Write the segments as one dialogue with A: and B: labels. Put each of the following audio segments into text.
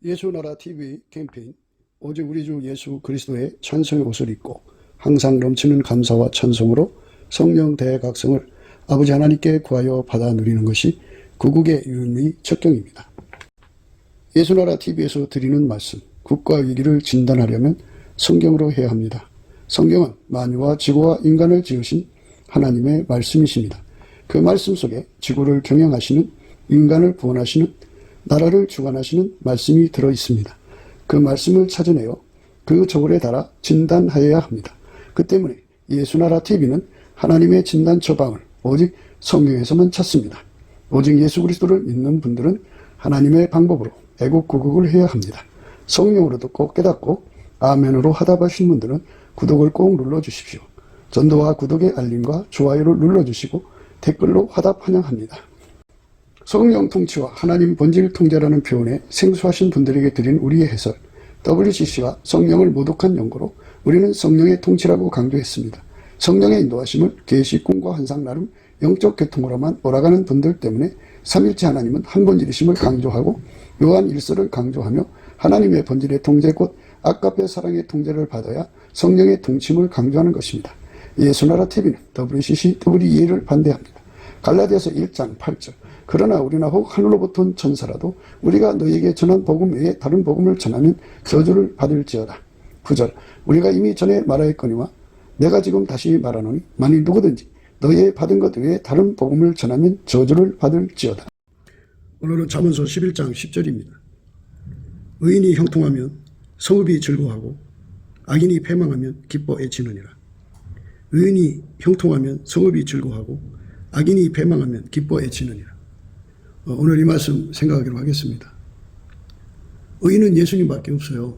A: 예수나라 TV 캠페인 오직 우리 주 예수 그리스도의 찬송의 옷을 입고 항상 넘치는 감사와 찬송으로 성령 대각성을 아버지 하나님께 구하여 받아 누리는 것이 구국의 유일의 척경입니다. 예수나라 TV에서 드리는 말씀, 국가 위기를 진단하려면 성경으로 해야 합니다. 성경은 만유와 지구와 인간을 지으신 하나님의 말씀이십니다. 그 말씀 속에 지구를 경영하시는, 인간을 구원하시는, 나라를 주관하시는 말씀이 들어있습니다. 그 말씀을 찾아내어 그 저울에 달아 진단하여야 합니다. 그 때문에 예수나라 TV는 하나님의 진단 처방을 오직 성경에서만 찾습니다. 오직 예수 그리스도를 믿는 분들은 하나님의 방법으로 애국구국을 해야 합니다. 성령으로 듣고 깨닫고 아멘으로 화답하신 분들은 구독을 꼭 눌러주십시오. 전도와 구독의 알림과 좋아요를 눌러주시고 댓글로 화답 환영합니다. 성령 통치와 하나님 본질 통제라는 표현에 생소하신 분들에게 드린 우리의 해설, WCC가 성령을 모독한 연고로 우리는 성령의 통치라고 강조했습니다. 성령의 인도하심을 계시, 꿈과 환상 나름 영적 계통으로만 몰아가는 분들 때문에 삼일체 하나님은 한 본질이심을 강조하고 요한 1서를 강조하며 하나님의 본질의 통제 곧 아까페 사랑의 통제를 받아야 성령의 통치임을 강조하는 것입니다. 예수나라 TV는 WCC, WEA를 반대합니다. 갈라디아서 1장 8절 그러나 우리나 혹 하늘로부터 온 천사라도 우리가 너희에게 전한 복음 외에 다른 복음을 전하면 저주를 받을지어다. 9절 우리가 이미 전에 말하였거니와 내가 지금 다시 말하노니 만일 누구든지 너희의 받은 것 외에 다른 복음을 전하면 저주를 받을지어다. 오늘은 잠언서 11장 10절입니다. 의인이 형통하면 성읍이 즐거워하고 악인이 패망하면 기뻐 애치느니라. 의인이 형통하면 성읍이 즐거워하고 악인이 패망하면 기뻐 애치느니라. 오늘 이 말씀 생각하기로 하겠습니다. 의인은 예수님밖에 없어요.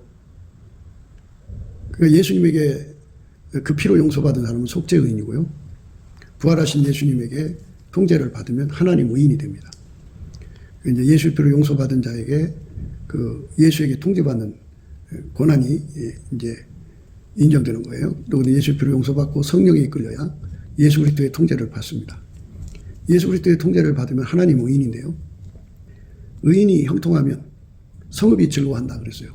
A: 그러니까 예수님에게 그 피로 용서받은 사람은 속죄 의인이고요. 부활하신 예수님에게 통제를 받으면 하나님 의인이 됩니다. 이제 예수 피로 용서받은 자에게 그 예수에게 통제받는 권한이 이제 인정되는 거예요. 또 예수 피로 용서받고 성령에 이끌려야 예수 그리스도의 통제를 받습니다. 예수 그리스도의 통제를 받으면 하나님 의인인데요. 의인이 형통하면 성읍이 즐거워한다 그랬어요.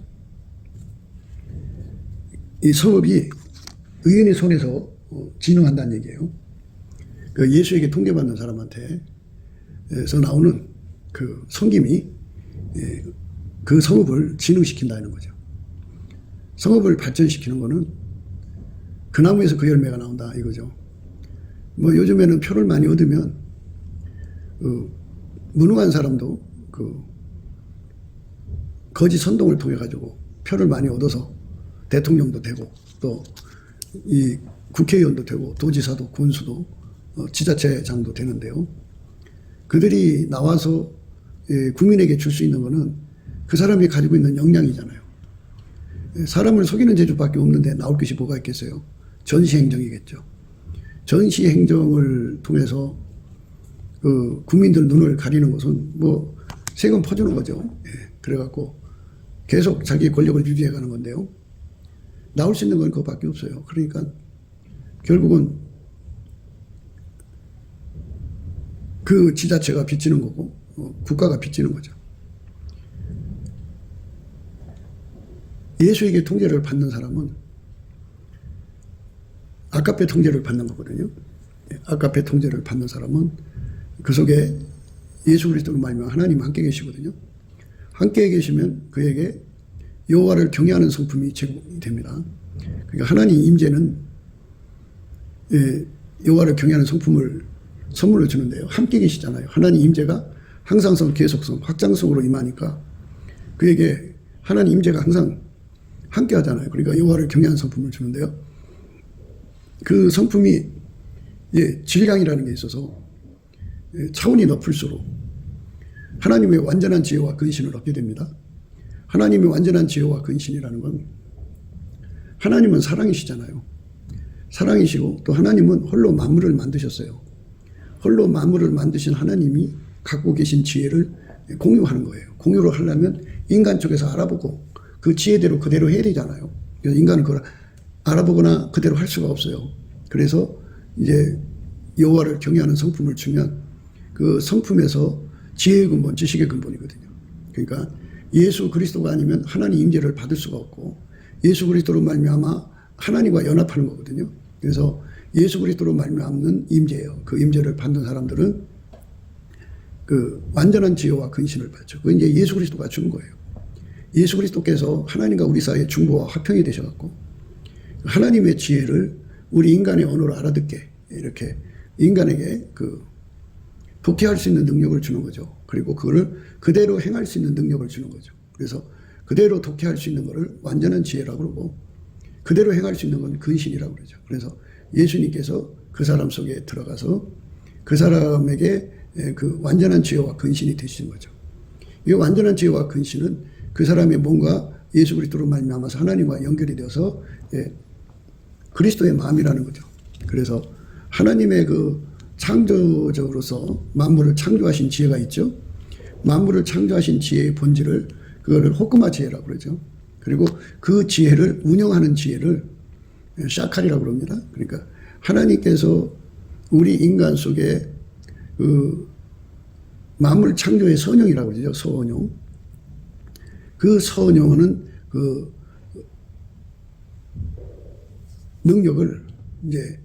A: 이 성읍이 의인의 손에서 진흥한다는 얘기예요. 그 예수에게 통제받는 사람한테서 나오는 그 성김이 그 성읍을 진흥시킨다는 거죠. 성읍을 발전시키는 거는 그 나무에서 그 열매가 나온다 이거죠. 뭐 요즘에는 표를 많이 얻으면 무능한 사람도 그 거짓 선동을 통해 가지고 표를 많이 얻어서 대통령도 되고 또 이 국회의원도 되고 도지사도 군수도 지자체장도 되는데요. 그들이 나와서 국민에게 줄 수 있는 거는 그 사람이 가지고 있는 역량이잖아요. 사람을 속이는 재주밖에 없는데 나올 것이 뭐가 있겠어요? 전시행정이겠죠. 전시행정을 통해서 그 국민들 눈을 가리는 것은 뭐 세금 퍼주는 거죠. 그래갖고 계속 자기의 권력을 유지해가는 건데요. 나올 수 있는 건 그거밖에 없어요. 그러니까 결국은 그 지자체가 빚지는 거고 국가가 빚지는 거죠. 예수에게 통제를 받는 사람은 아까페 통제를 받는 거거든요. 아까페 통제를 받는 사람은 그 속에 예수 그리스도로 말미암아 하나님 함께 계시거든요. 함께 계시면 그에게 여호와를 경외하는 성품이 제공됩니다. 그러니까 하나님 임재는 여호와를 경외하는 성품을 선물로 주는데요. 함께 계시잖아요. 하나님 임재가 항상성, 계속성, 확장성으로 임하니까 그에게 하나님 임재가 항상 함께 하잖아요. 그러니까 여호와를 경외하는 성품을 주는데요. 그 성품이 질량이라는 게 있어서 차원이 높을수록 하나님의 완전한 지혜와 근신을 얻게 됩니다. 하나님의 완전한 지혜와 근신이라는 건 하나님은 사랑이시잖아요. 사랑이시고 또 하나님은 홀로 만물을 만드셨어요. 홀로 만물을 만드신 하나님이 갖고 계신 지혜를 공유하는 거예요. 공유를 하려면 인간 쪽에서 알아보고 그 지혜대로 그대로 해야 되잖아요. 인간은 그걸 알아보거나 그대로 할 수가 없어요. 그래서 이제 여호와를 경외하는 성품을 주면 그 성품에서 지혜의 근본, 지식의 근본이거든요. 그러니까 예수 그리스도가 아니면 하나님 임재를 받을 수가 없고 예수 그리스도로 말미암아 하나님과 연합하는 거거든요. 그래서 예수 그리스도로 말미암는 임재예요. 그 임재를 받는 사람들은 그 완전한 지혜와 근신을 받죠. 그건 이제 예수 그리스도가 주는 거예요. 예수 그리스도께서 하나님과 우리 사이의 중보와 화평이 되셔갖고 하나님의 지혜를 우리 인간의 언어로 알아듣게 이렇게 인간에게 그 독해할 수 있는 능력을 주는 거죠. 그리고 그거를 그대로 행할 수 있는 능력을 주는 거죠. 그래서 그대로 독해할 수 있는 것을 완전한 지혜라고 그러고 그대로 행할 수 있는 건 근신이라고 그러죠. 그래서 예수님께서 그 사람 속에 들어가서 그 사람에게 그 완전한 지혜와 근신이 되신 거죠. 이 완전한 지혜와 근신은 그 사람의 몸과 예수 그리스도로 말미암아서 하나님과 연결이 되어서 그리스도의 마음이라는 거죠. 그래서 하나님의 그 창조적으로서 만물을 창조하신 지혜가 있죠. 만물을 창조하신 지혜의 본질을 그거를 호크마 지혜라고 그러죠. 그리고 그 지혜를 운영하는 지혜를 샤칼이라고 그럽니다. 그러니까 하나님께서 우리 인간 속에 그 만물 창조의 선영이라고 그러죠. 선영. 그 선영은 그 능력을 이제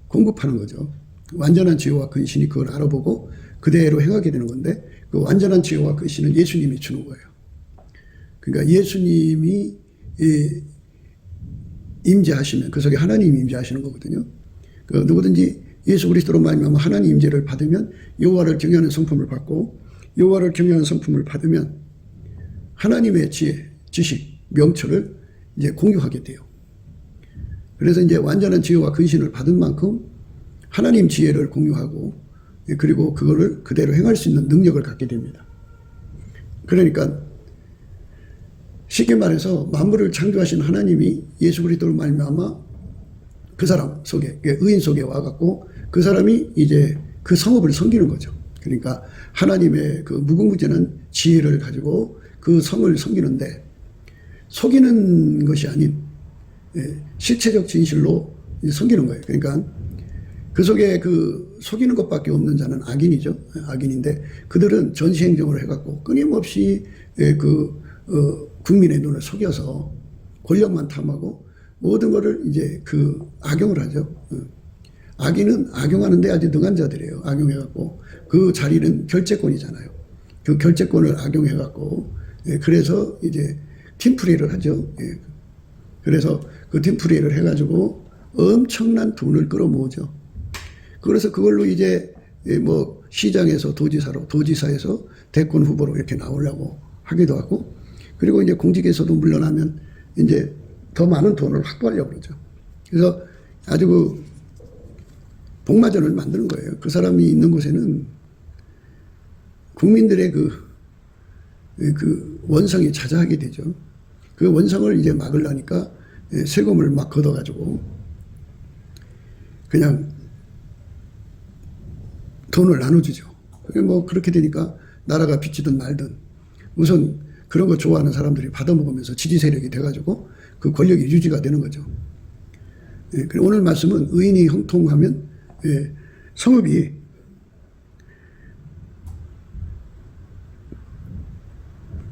A: 공급하는 거죠. 완전한 지혜와 근신이 그걸 알아보고 그대로 행하게 되는 건데 그 완전한 지혜와 근신은 예수님이 주는 거예요. 그러니까 예수님이 임재하시면 그 속에 하나님이 임재하시는 거거든요. 그 누구든지 예수 그리스도로 말미암아 하나님 임재를 받으면 여호와를 경외하는 성품을 받고 여호와를 경외하는 성품을 받으면 하나님의 지혜, 지식, 명철을 이제 공유하게 돼요. 그래서 이제 완전한 지혜와 근신을 받은 만큼 하나님 지혜를 공유하고 그리고 그거를 그대로 행할 수 있는 능력을 갖게 됩니다. 그러니까 쉽게 말해서 만물을 창조하신 하나님이 예수 그리스도로 말미암아 그 사람 속에 의인 속에 와갖고 그 사람이 이제 그 성읍을 섬기는 거죠. 그러니까 하나님의 그 무궁무진한 지혜를 가지고 그 성을 섬기는데 속이는 것이 아닌 실체적 진실로 섬기는 거예요. 그러니까 그 속에 그 속이는 것밖에 없는 자는 악인이죠. 악인인데 그들은 전시행정으로 해갖고 끊임없이 국민의 눈을 속여서 권력만 탐하고 모든 것을 이제 그 악용을 하죠. 악인은 악용하는데 아주 능한 자들이에요. 악용해갖고 그 자리는 결재권이잖아요. 그 결재권을 악용해갖고 그래서 이제 팀플레이를 하죠. 그래서 그 팀플레이를 해가지고 엄청난 돈을 끌어모으죠. 그래서 그걸로 이제 뭐 시장에서 도지사에서 대권 후보로 이렇게 나오려고 하기도 하고 그리고 이제 공직에서도 물러나면 이제 더 많은 돈을 확보하려고 그러죠. 그래서 아주 그 복마전을 만드는 거예요. 그 사람이 있는 곳에는 국민들의 그 원성이 자자하게 되죠. 그 원성을 이제 막으려니까 세금을 막 걷어가지고 그냥 돈을 나눠주죠. 뭐 그렇게 되니까 나라가 빚지든 말든 우선 그런 거 좋아하는 사람들이 받아먹으면서 지지 세력이 돼가지고 그 권력이 유지가 되는 거죠. 오늘 말씀은 의인이 형통하면 성읍이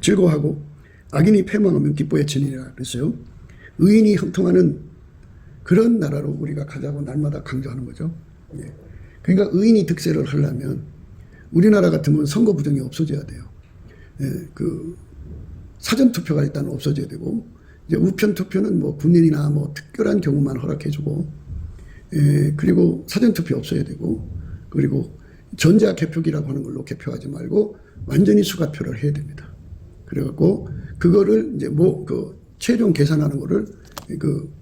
A: 즐거워하고 악인이 패망하면 기뻐에 치니라 그랬어요. 의인이 형통하는 그런 나라로 우리가 가자고 날마다 강조하는 거죠. 그러니까 의인이 득세를 하려면 우리나라 같은 건 선거 부정이 없어져야 돼요. 그 사전투표가 일단 없어져야 되고 이제 우편투표는 뭐 군인이나 뭐 특별한 경우만 허락해주고 그리고 사전투표 없어야 되고 그리고 전자개표기라고 하는 걸로 개표하지 말고 완전히 수가표를 해야 됩니다. 그래갖고 그거를 이제 뭐 그 최종 계산하는 거를 그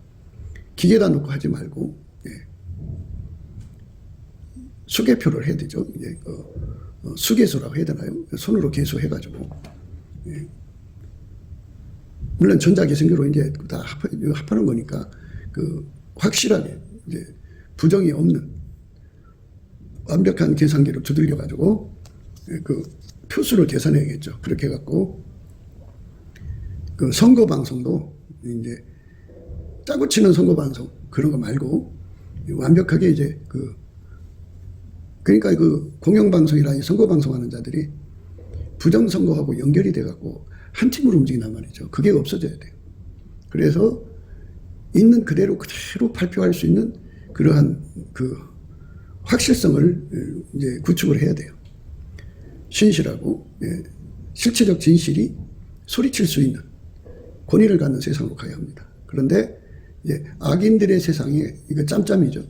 A: 기계다 놓고 하지 말고 수개표를 해야 되죠. 이제 수개수라고 해야 되나요? 손으로 개수해가지고 물론 전자계승기로 이제 다 합하는 거니까 그 확실하게 이제 부정이 없는 완벽한 계산기를 두들겨 가지고 그 표수를 계산해야겠죠. 그렇게 해갖고 그 선거 방송도 이제 짜고 치는 선거 방송 그런 거 말고 완벽하게 이제 그러니까 그 공영방송이나 선거 방송하는 자들이 부정선거하고 연결이 돼갖고 한 팀으로 움직인단 말이죠. 그게 없어져야 돼요. 그래서 있는 그대로 발표할 수 있는 그러한 그 확실성을 이제 구축을 해야 돼요. 신실하고 실체적 진실이 소리칠 수 있는 권위를 갖는 세상으로 가야 합니다. 그런데 이제 악인들의 세상에 이거 짬짬이죠.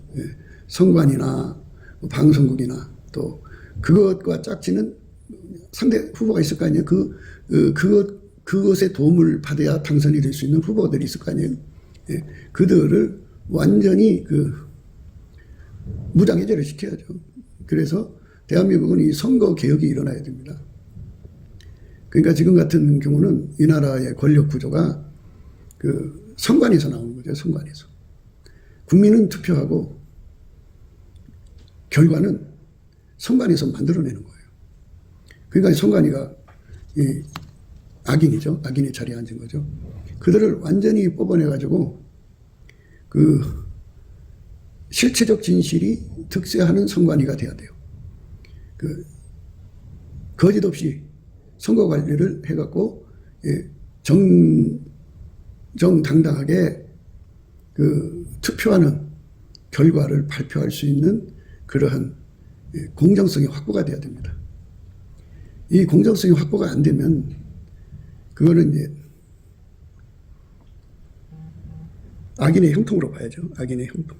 A: 선관이나 방송국이나 또 그것과 짝지는 상대 후보가 있을 거 아니에요. 그것의 도움을 받아야 당선이 될 수 있는 후보들이 있을 거 아니에요. 그들을 완전히 무장해제를 시켜야죠. 그래서 대한민국은 이 선거 개혁이 일어나야 됩니다. 그러니까 지금 같은 경우는 이 나라의 권력 구조가 선관위에서 나오는 거죠. 선관위에서. 국민은 투표하고 결과는 선관위에서 만들어내는 거예요. 그러니까 선관위가 악인이죠. 악인의 자리에 앉은 거죠. 그들을 완전히 뽑아내가지고 실체적 진실이 득세하는 선관위가 돼야 돼요. 거짓 없이 선거 관리를 해갖고 정정당당하게 투표하는 결과를 발표할 수 있는 그러한 공정성이 확보가 돼야 됩니다. 이 공정성이 확보가 안 되면 그거는 이제 악인의 형통으로 봐야죠. 악인의 형통.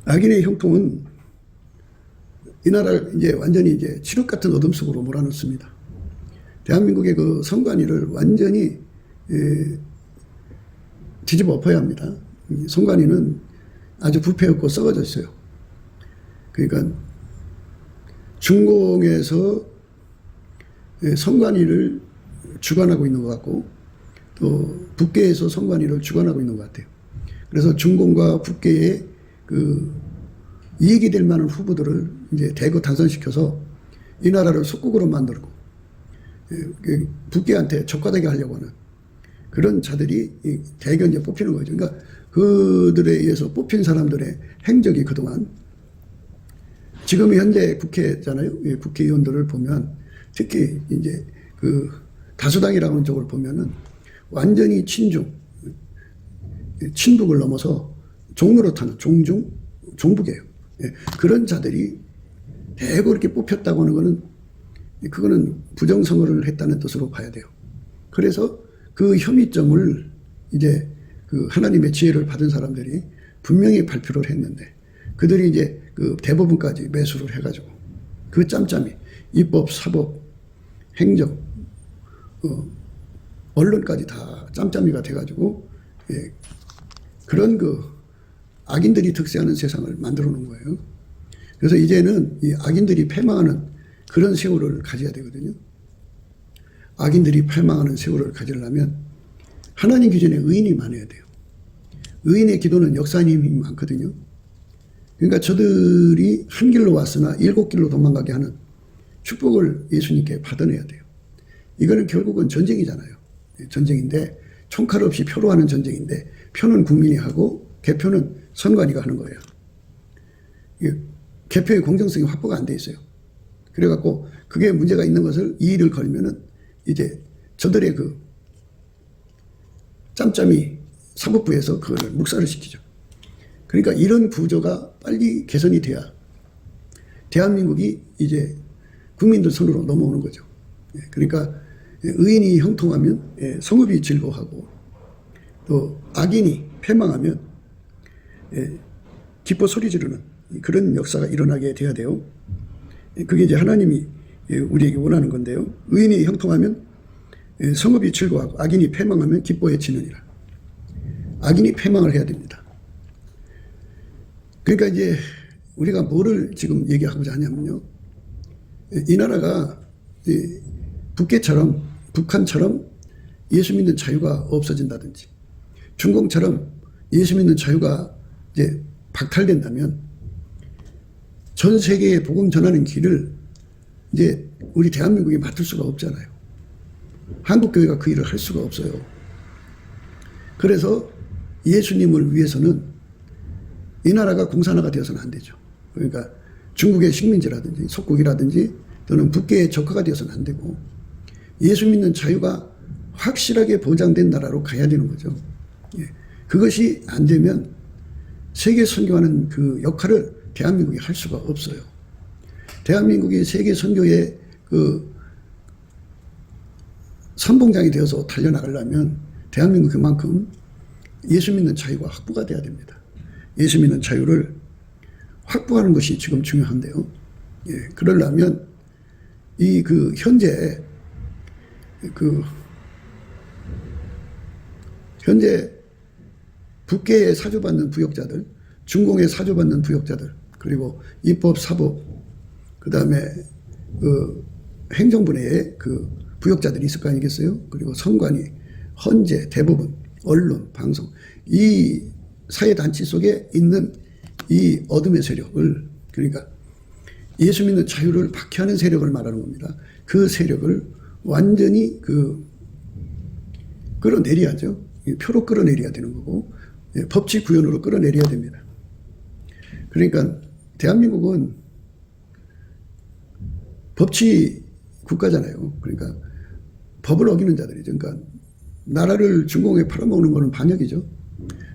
A: 악인의 형통은 이 나라를 이제 완전히 이제 칠흑 같은 어둠 속으로 몰아넣습니다. 대한민국의 그 선관위를 완전히 뒤집어 엎어야 합니다. 선관위는 아주 부패했고 썩어져 있어요. 그러니까 중공에서 선관위를 주관하고 있는 것 같고 또 북계에서 선관위를 주관하고 있는 것 같아요. 그래서 중공과 북계의 이익이 될 만한 후보들을 이제 대거 당선시켜서 이 나라를 속국으로 만들고 북계한테 적과되게 하려고 하는 그런 자들이 대거 이제 뽑히는 거죠. 그러니까 그들에 의해서 뽑힌 사람들의 행적이 그동안 지금 현재 국회잖아요. 국회의원들을 보면 특히 이제 다수당이라고 하는 쪽을 보면은 완전히 친북을 넘어서 종노릇하는 종북이에요. 그런 자들이 대거 이렇게 뽑혔다고 하는 거는 그거는 부정선거를 했다는 뜻으로 봐야 돼요. 그래서 그 혐의점을 이제 하나님의 지혜를 받은 사람들이 분명히 발표를 했는데 그들이 이제 대법원까지 매수를 해가지고 그 짬짬이 입법, 사법, 행정, 언론까지 다 짬짬이가 돼가지고 그런 악인들이 득세하는 세상을 만들어 놓은 거예요. 그래서 이제는 이 악인들이 패망하는 그런 세월을 가져야 되거든요. 악인들이 패망하는 세월을 가지려면 하나님 기준에 의인이 많아야 돼요. 의인의 기도는 역사의 힘이 많거든요. 그러니까 저들이 한 길로 왔으나 일곱 길로 도망가게 하는 축복을 예수님께 받아내야 돼요. 이거는 결국은 전쟁이잖아요. 전쟁인데 총칼 없이 표로 하는 전쟁인데 표는 국민이 하고 개표는 선관위가 하는 거예요. 개표의 공정성이 확보가 안 돼 있어요. 그래갖고 그게 문제가 있는 것을 이의를 걸면은 이제 저들의 짬짬이 사법부에서 그걸 묵살을 시키죠. 그러니까 이런 구조가 빨리 개선이 돼야 대한민국이 이제 국민들 손으로 넘어오는 거죠. 그러니까 의인이 형통하면 성읍이 즐거워하고 또 악인이 패망하면 기뻐 소리 지르는 그런 역사가 일어나게 돼야 돼요. 그게 이제 하나님이 우리에게 원하는 건데요. 의인이 형통하면 성읍이 즐거워하고 악인이 패망하면 기뻐 해치느니라. 악인이 패망을 해야 됩니다. 그러니까 이제 우리가 뭐를 지금 얘기하고자 하냐면요. 이 나라가 북한처럼 예수 믿는 자유가 없어진다든지 중공처럼 예수 믿는 자유가 이제 박탈된다면 전 세계에 복음 전하는 길을 이제 우리 대한민국이 맡을 수가 없잖아요. 한국교회가 그 일을 할 수가 없어요. 그래서 예수님을 위해서는 이 나라가 공산화가 되어서는 안 되죠. 그러니까 중국의 식민지라든지 속국이라든지 또는 북계의 적화가 되어서는 안 되고 예수 믿는 자유가 확실하게 보장된 나라로 가야 되는 거죠. 예. 그것이 안 되면 세계 선교하는 그 역할을 대한민국이 할 수가 없어요. 대한민국이 세계 선교의 그 선봉장이 되어서 달려나가려면 대한민국 그만큼 예수 믿는 자유가 확보가 돼야 됩니다. 예수 믿는 자유를 확보하는 것이 지금 중요한데요. 예, 그러려면 이 그 현재 북계에 사주받는 부역자들, 중공에 사주받는 부역자들, 그리고 입법, 사법, 그 다음에 그 행정부 내에 그 부역자들이 있을 거 아니겠어요? 그리고 선관위, 헌재, 대법원, 언론, 방송, 이 사회단체 속에 있는 이 어둠의 세력을, 그러니까 예수 믿는 자유를 박해하는 세력을 말하는 겁니다. 그 세력을 완전히 끌어내려야죠. 표로 끌어내려야 되는 거고, 법치 구현으로 끌어내려야 됩니다. 그러니까 대한민국은 법치 국가잖아요. 그러니까 법을 어기는 자들이죠. 그러니까 나라를 중공에 팔아먹는 거는 반역이죠.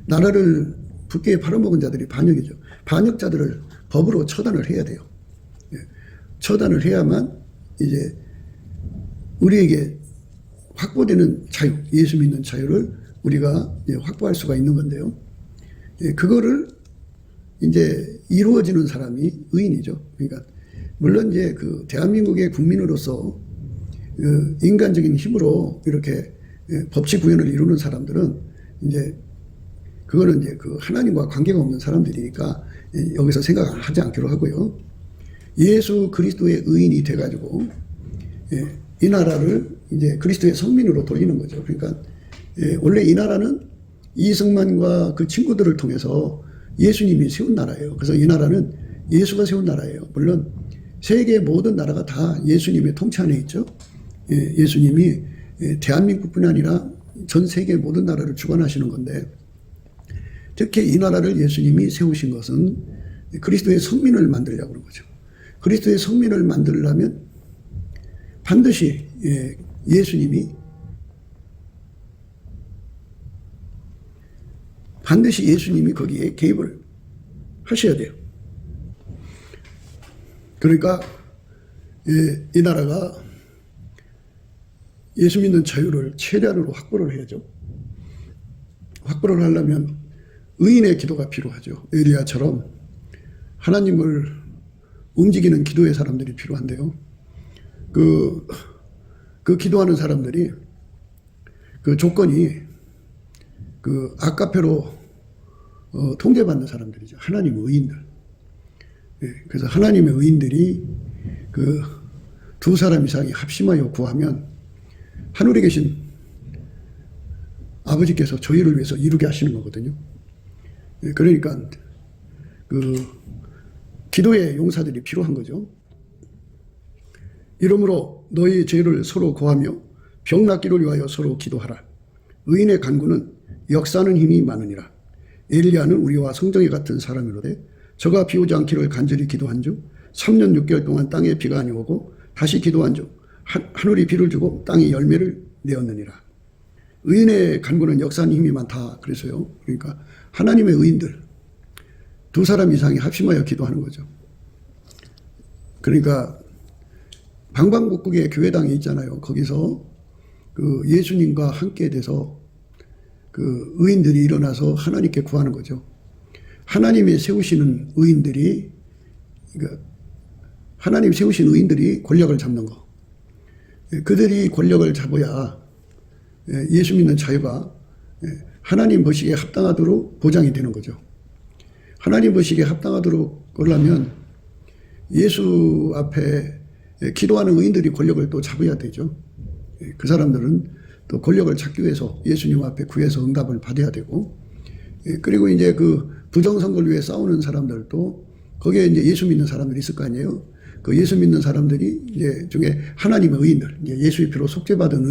A: 나라를 북계에 팔아먹은 자들이 반역이죠. 반역자들을 법으로 처단을 해야 돼요. 처단을 해야만 이제 우리에게 확보되는 자유, 예수 믿는 자유를 우리가 확보할 수가 있는 건데요. 그거를 이제 이루어지는 사람이 의인이죠. 그러니까 물론 이제 그 대한민국의 국민으로서 그 인간적인 힘으로 이렇게 법치 구현을 이루는 사람들은 이제 그거는 이제 그 하나님과 관계가 없는 사람들이니까 여기서 생각하지 않기로 하고요. 예수 그리스도의 의인이 돼가지고 이 나라를 이제 그리스도의 성민으로 돌리는 거죠. 그러니까 원래 이 나라는 이승만과 그 친구들을 통해서 예수님이 세운 나라예요. 그래서 이 나라는 예수가 세운 나라예요. 물론 세계 모든 나라가 다 예수님의 통치 안에 있죠. 예수님이 대한민국뿐 아니라 전 세계 모든 나라를 주관하시는 건데, 특히 이 나라를 예수님이 세우신 것은 그리스도의 성민을 만들려고 그런 거죠. 그리스도의 성민을 만들려면 반드시 예수님이 거기에 개입을 하셔야 돼요. 그러니까 이 나라가 예수 믿는 자유를 최대한으로 확보를 해야죠. 확보를 하려면 의인의 기도가 필요하죠. 엘리야처럼 하나님을 움직이는 기도의 사람들이 필요한데요. 그 기도하는 사람들이 그 조건이 그 아카페로 통제받는 사람들이죠. 하나님의 의인들. 그래서 하나님의 의인들이 그 두 사람 이상이 합심하여 구하면 하늘에 계신 아버지께서 저희를 위해서 이루게 하시는 거거든요. 그러니까 그 기도의 용사들이 필요한 거죠. 이러므로 너희 죄를 서로 고하며 병 낫기를 위하여 서로 기도하라. 의인의 간구는 역사하는 힘이 많으니라. 엘리야는 우리와 성정이 같은 사람이로되 저가 비 오지 않기를 간절히 기도한 중 3년 6개월 동안 땅에 비가 아니 오고 다시 기도한 중 하늘이 비를 주고 땅이 열매를 내었느니라. 의인의 간구는 역사하는 힘이 많다. 그래서요. 그러니까 하나님의 의인들 두 사람 이상이 합심하여 기도하는 거죠. 그러니까 방방곡곡에 교회당이 있잖아요. 거기서 그 예수님과 함께 돼서 그 의인들이 일어나서 하나님께 구하는 거죠. 하나님이 세우시는 의인들이, 그러니까 하나님 세우신 의인들이 권력을 잡는 거. 그들이 권력을 잡아야 예수 믿는 자유가 하나님 보시기에 합당하도록 보장이 되는 거죠. 하나님 보시기에 합당하도록 그러려면 예수 앞에 기도하는 의인들이 권력을 또 잡아야 되죠. 그 사람들은 또 권력을 찾기 위해서 예수님 앞에 구해서 응답을 받아야 되고, 그리고 이제 그 부정선거를 위해 싸우는 사람들도 거기에 이제 예수 믿는 사람들이 있을 거 아니에요. 그 예수 믿는 사람들이 이제 중에 하나님의 의인들, 이제 예수의 피로 속죄받은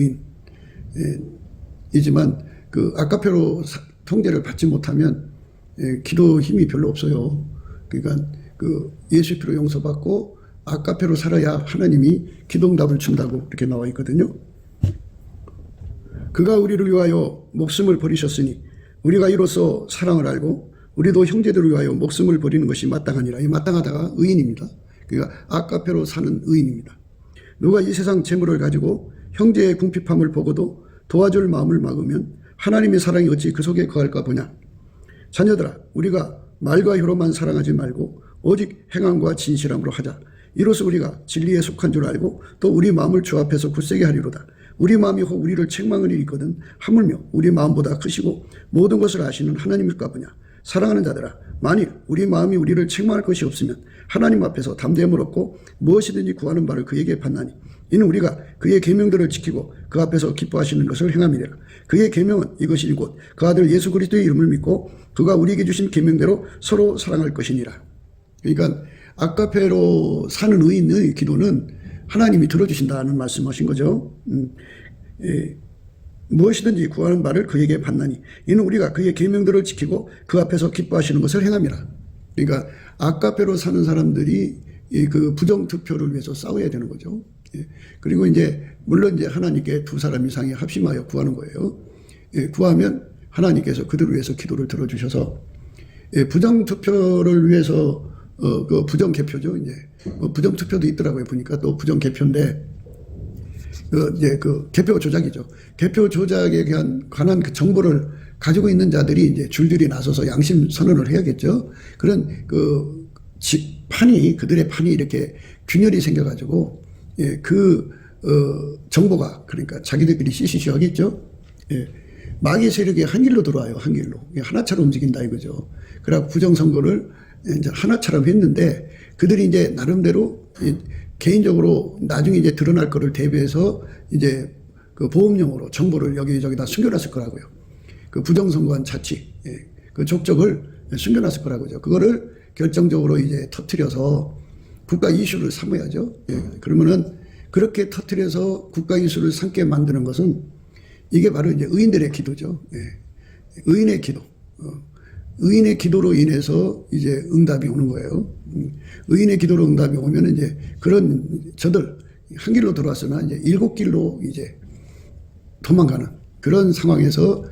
A: 의인이지만 그 아카페로 통제를 받지 못하면 기도 힘이 별로 없어요. 그러니까 그 예수의 피로 용서받고 아까페로 살아야 하나님이 기도응답을 준다고 이렇게 나와 있거든요. 그가 우리를 위하여 목숨을 버리셨으니 우리가 이로써 사랑을 알고 우리도 형제들을 위하여 목숨을 버리는 것이 마땅하니라. 이 마땅하다가 의인입니다. 그러니까 아까페로 사는 의인입니다. 누가 이 세상 재물을 가지고 형제의 궁핍함을 보고도 도와줄 마음을 막으면 하나님의 사랑이 어찌 그 속에 거할까 보냐. 자녀들아, 우리가 말과 혀로만 사랑하지 말고 오직 행함과 진실함으로 하자. 이로써 우리가 진리에 속한 줄 알고 또 우리 마음을 주 앞에서 굳세게 하리로다. 우리 마음이 혹 우리를 책망을 일거든 하물며 우리 마음보다 크시고 모든 것을 아시는 하나님일까 보냐. 사랑하는 자들아, 만일 우리 마음이 우리를 책망할 것이 없으면 하나님 앞에서 담대함을 얻고 무엇이든지 구하는 바를 그에게 받나니 이는 우리가 그의 계명들을 지키고 그 앞에서 기뻐하시는 것을 행함이라. 그의 계명은 이것이니 곧 그 아들 예수 그리스도의 이름을 믿고 그가 우리에게 주신 계명대로 서로 사랑할 것이니라. 그러니까 아까페로 사는 의인의 기도는 하나님이 들어주신다는 말씀하신 거죠. 무엇이든지 구하는 바를 그에게 받나니 이는 우리가 그의 계명들을 지키고 그 앞에서 기뻐하시는 것을 행함이라. 그러니까 아까페로 사는 사람들이 그 부정투표를 위해서 싸워야 되는 거죠. 그리고 이제 물론 이제 하나님께 두 사람 이상이 합심하여 구하는 거예요. 구하면 하나님께서 그들을 위해서 기도를 들어주셔서 부정투표를 위해서 그 부정개표죠. 이제 부정투표도 있더라고요. 보니까 또 부정개표인데 이제 그 개표 조작이죠. 개표 조작에 관한 그 정보를 가지고 있는 자들이 이제 줄줄이 나서서 양심 선언을 해야겠죠. 그런 그 판이 그들의 판이 이렇게 균열이 생겨가지고 정보가 그러니까 자기들끼리 시시시 하겠죠. 마귀 세력이 한 길로 들어와요. 한 길로 하나처럼 움직인다 이거죠. 그래서 부정선거를 이제 하나처럼 했는데 그들이 이제 나름대로 개인적으로 나중에 이제 드러날 거를 대비해서 이제 그 보험용으로 정보를 여기저기다 숨겨놨을 거라고요. 그 부정선거한 자치, 그 족적을 숨겨놨을 거라고요. 그거를 결정적으로 이제 터뜨려서 국가 이슈를 삼아야죠. 그러면은 그렇게 터뜨려서 국가 이슈를 삼게 만드는 것은 이게 바로 이제 의인들의 기도죠. 의인의 기도. 의인의 기도로 인해서 이제 응답이 오는 거예요. 의인의 기도로 응답이 오면 이제 그런 저들 한 길로 들어왔으나 이제 7길로 이제 도망가는 그런 상황에서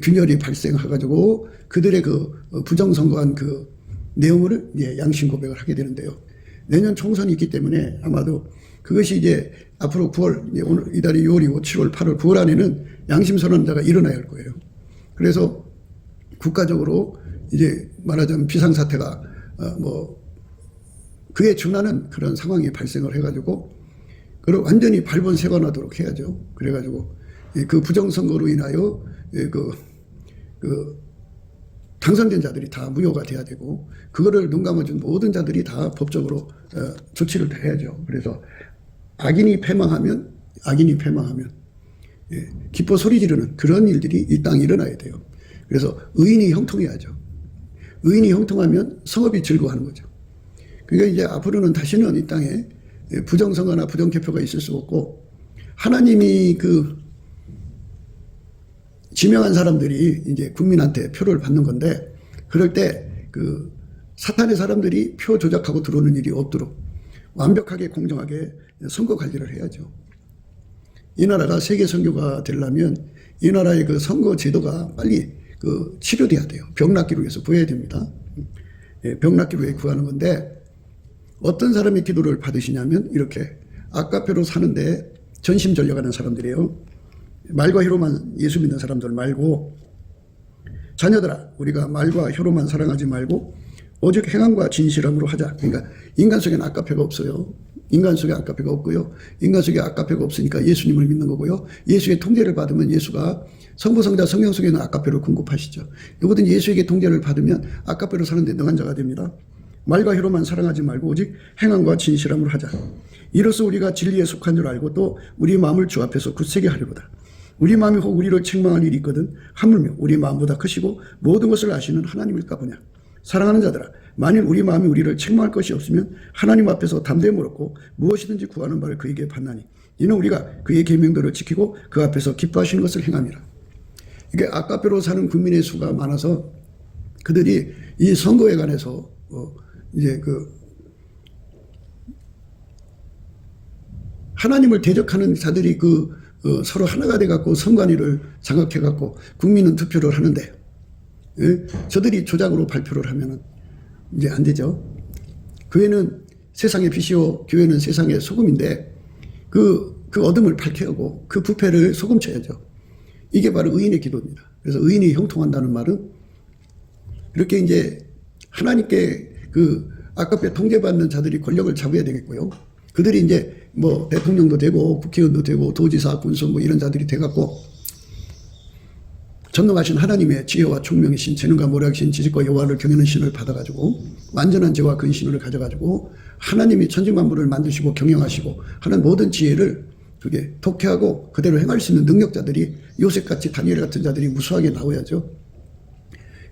A: 균열이 발생해가지고 그들의 그 부정선거한 그 내용을 양심 고백을 하게 되는데요. 내년 총선이 있기 때문에 아마도 그것이 이제 앞으로 9월, 오늘 이달이 6월이고 7월, 8월, 9월 안에는 양심 선언자가 일어나야 할 거예요. 그래서 국가적으로 이제 말하자면 비상사태가 그에 준하는 그런 상황이 발생을 해가지고 그걸 완전히 발본색원하도록 해야죠. 그래가지고 그 부정선거로 인하여 그 당선된 자들이 다 무효가 돼야 되고 그거를 눈 감아준 모든 자들이 다 법적으로 조치를 해야죠. 그래서 악인이 패망하면 기뻐 소리 지르는 그런 일들이 이 땅에 일어나야 돼요. 그래서 의인이 형통해야죠. 의인이 형통하면 성업이 즐거워하는 거죠. 그러니까 이제 앞으로는 다시는 이 땅에 부정선거나 부정개표가 있을 수 없고 하나님이 그 지명한 사람들이 이제 국민한테 표를 받는 건데 그럴 때 그 사탄의 사람들이 표 조작하고 들어오는 일이 없도록 완벽하게 공정하게 선거 관리를 해야죠. 이 나라가 세계 선교가 되려면 이 나라의 그 선거 제도가 빨리 그 치료돼야 돼요. 병 낫기를 위해서 구해야 됩니다. 병 낫기를 위해 구하는 건데 어떤 사람이 기도를 받으시냐면 이렇게 아까페로 사는데 전심전력하는 사람들이에요. 말과 혀로만 예수 믿는 사람들 말고 자녀들아 우리가 말과 혀로만 사랑하지 말고 오직 행함과 진실함으로 하자. 그러니까 인간 속에는 아까페가 없어요. 인간 속에 아까페가 없고요. 인간 속에 아까페가 없으니까 예수님을 믿는 거고요. 예수의 통제를 받으면 예수가 성부, 성자, 성령 속에는 아까페를 공급하시죠. 이거든 예수에게 통제를 받으면 아까페로 사는데 능한 자가 됩니다. 말과 혀로만 사랑하지 말고 오직 행함과 진실함으로 하자. 이로써 우리가 진리에 속한 줄 알고 또 우리 마음을 주 앞에서 굳세게 하리로다. 우리 마음이 혹 우리를 책망할 일이 있거든 하물며 우리 마음보다 크시고 모든 것을 아시는 하나님일까 보냐. 사랑하는 자들아 만일 우리 마음이 우리를 책망할 것이 없으면 하나님 앞에서 담대함을 얻고 무엇이든지 구하는 바를 그에게 받나니 이는 우리가 그의 계명들을 지키고 그 앞에서 기뻐하시는 것을 행함이라. 이게 아까페로 사는 국민의 수가 많아서 그들이 이 선거에 관해서 이제 하나님을 대적하는 자들이 서로 하나가 돼갖고 선관위를 장악해갖고 국민은 투표를 하는데, 예? 저들이 조작으로 발표를 하면은 이제 안 되죠. 교회는 세상의 빛이요, 교회는 세상의 소금인데, 그 어둠을 밝혀고 그 부패를 소금쳐야죠. 이게 바로 의인의 기도입니다. 그래서 의인이 형통한다는 말은 이렇게 이제 하나님께 아깝게 통제받는 자들이 권력을 잡아야 되겠고요. 그들이 이제 뭐 대통령도 되고 국회의원도 되고 도지사, 군수 뭐 이런 자들이 돼갖고 전능하신 하나님의 지혜와 총명이신 재능과 모략이신 지식과 여호와를 경외하는 신을 받아가지고 완전한 죄와 근신을 가져가지고 하나님이 천지만물을 만드시고 경영하시고 하는 모든 지혜를 그게 독해하고 그대로 행할 수 있는 능력자들이 요셉같이 다니엘 같은 자들이 무수하게 나와야죠.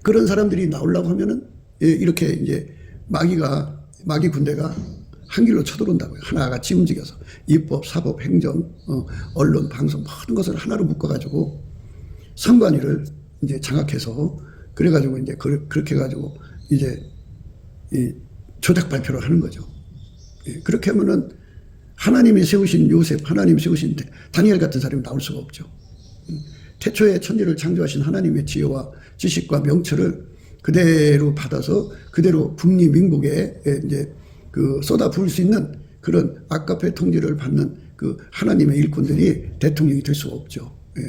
A: 그런 사람들이 나오려고 하면은 이렇게 이제 마귀 군대가 한 길로 쳐들어온다고요. 하나같이 움직여서 입법, 사법, 행정, 언론, 방송 모든 것을 하나로 묶어가지고 선관위를 이제 장악해서 그래가지고 이제 그렇게 해가지고 이제 이 조작 발표를 하는 거죠. 그렇게 하면은 하나님이 세우신 요셉, 하나님이 세우신 다니엘 같은 사람이 나올 수가 없죠. 태초에 천지를 창조하신 하나님의 지혜와 지식과 명철을 그대로 받아서 그대로 국리 민국에 이제 쏟아 부을 수 있는 그런 아까페 통제를 받는 하나님의 일꾼들이 대통령이 될 수가 없죠. 예.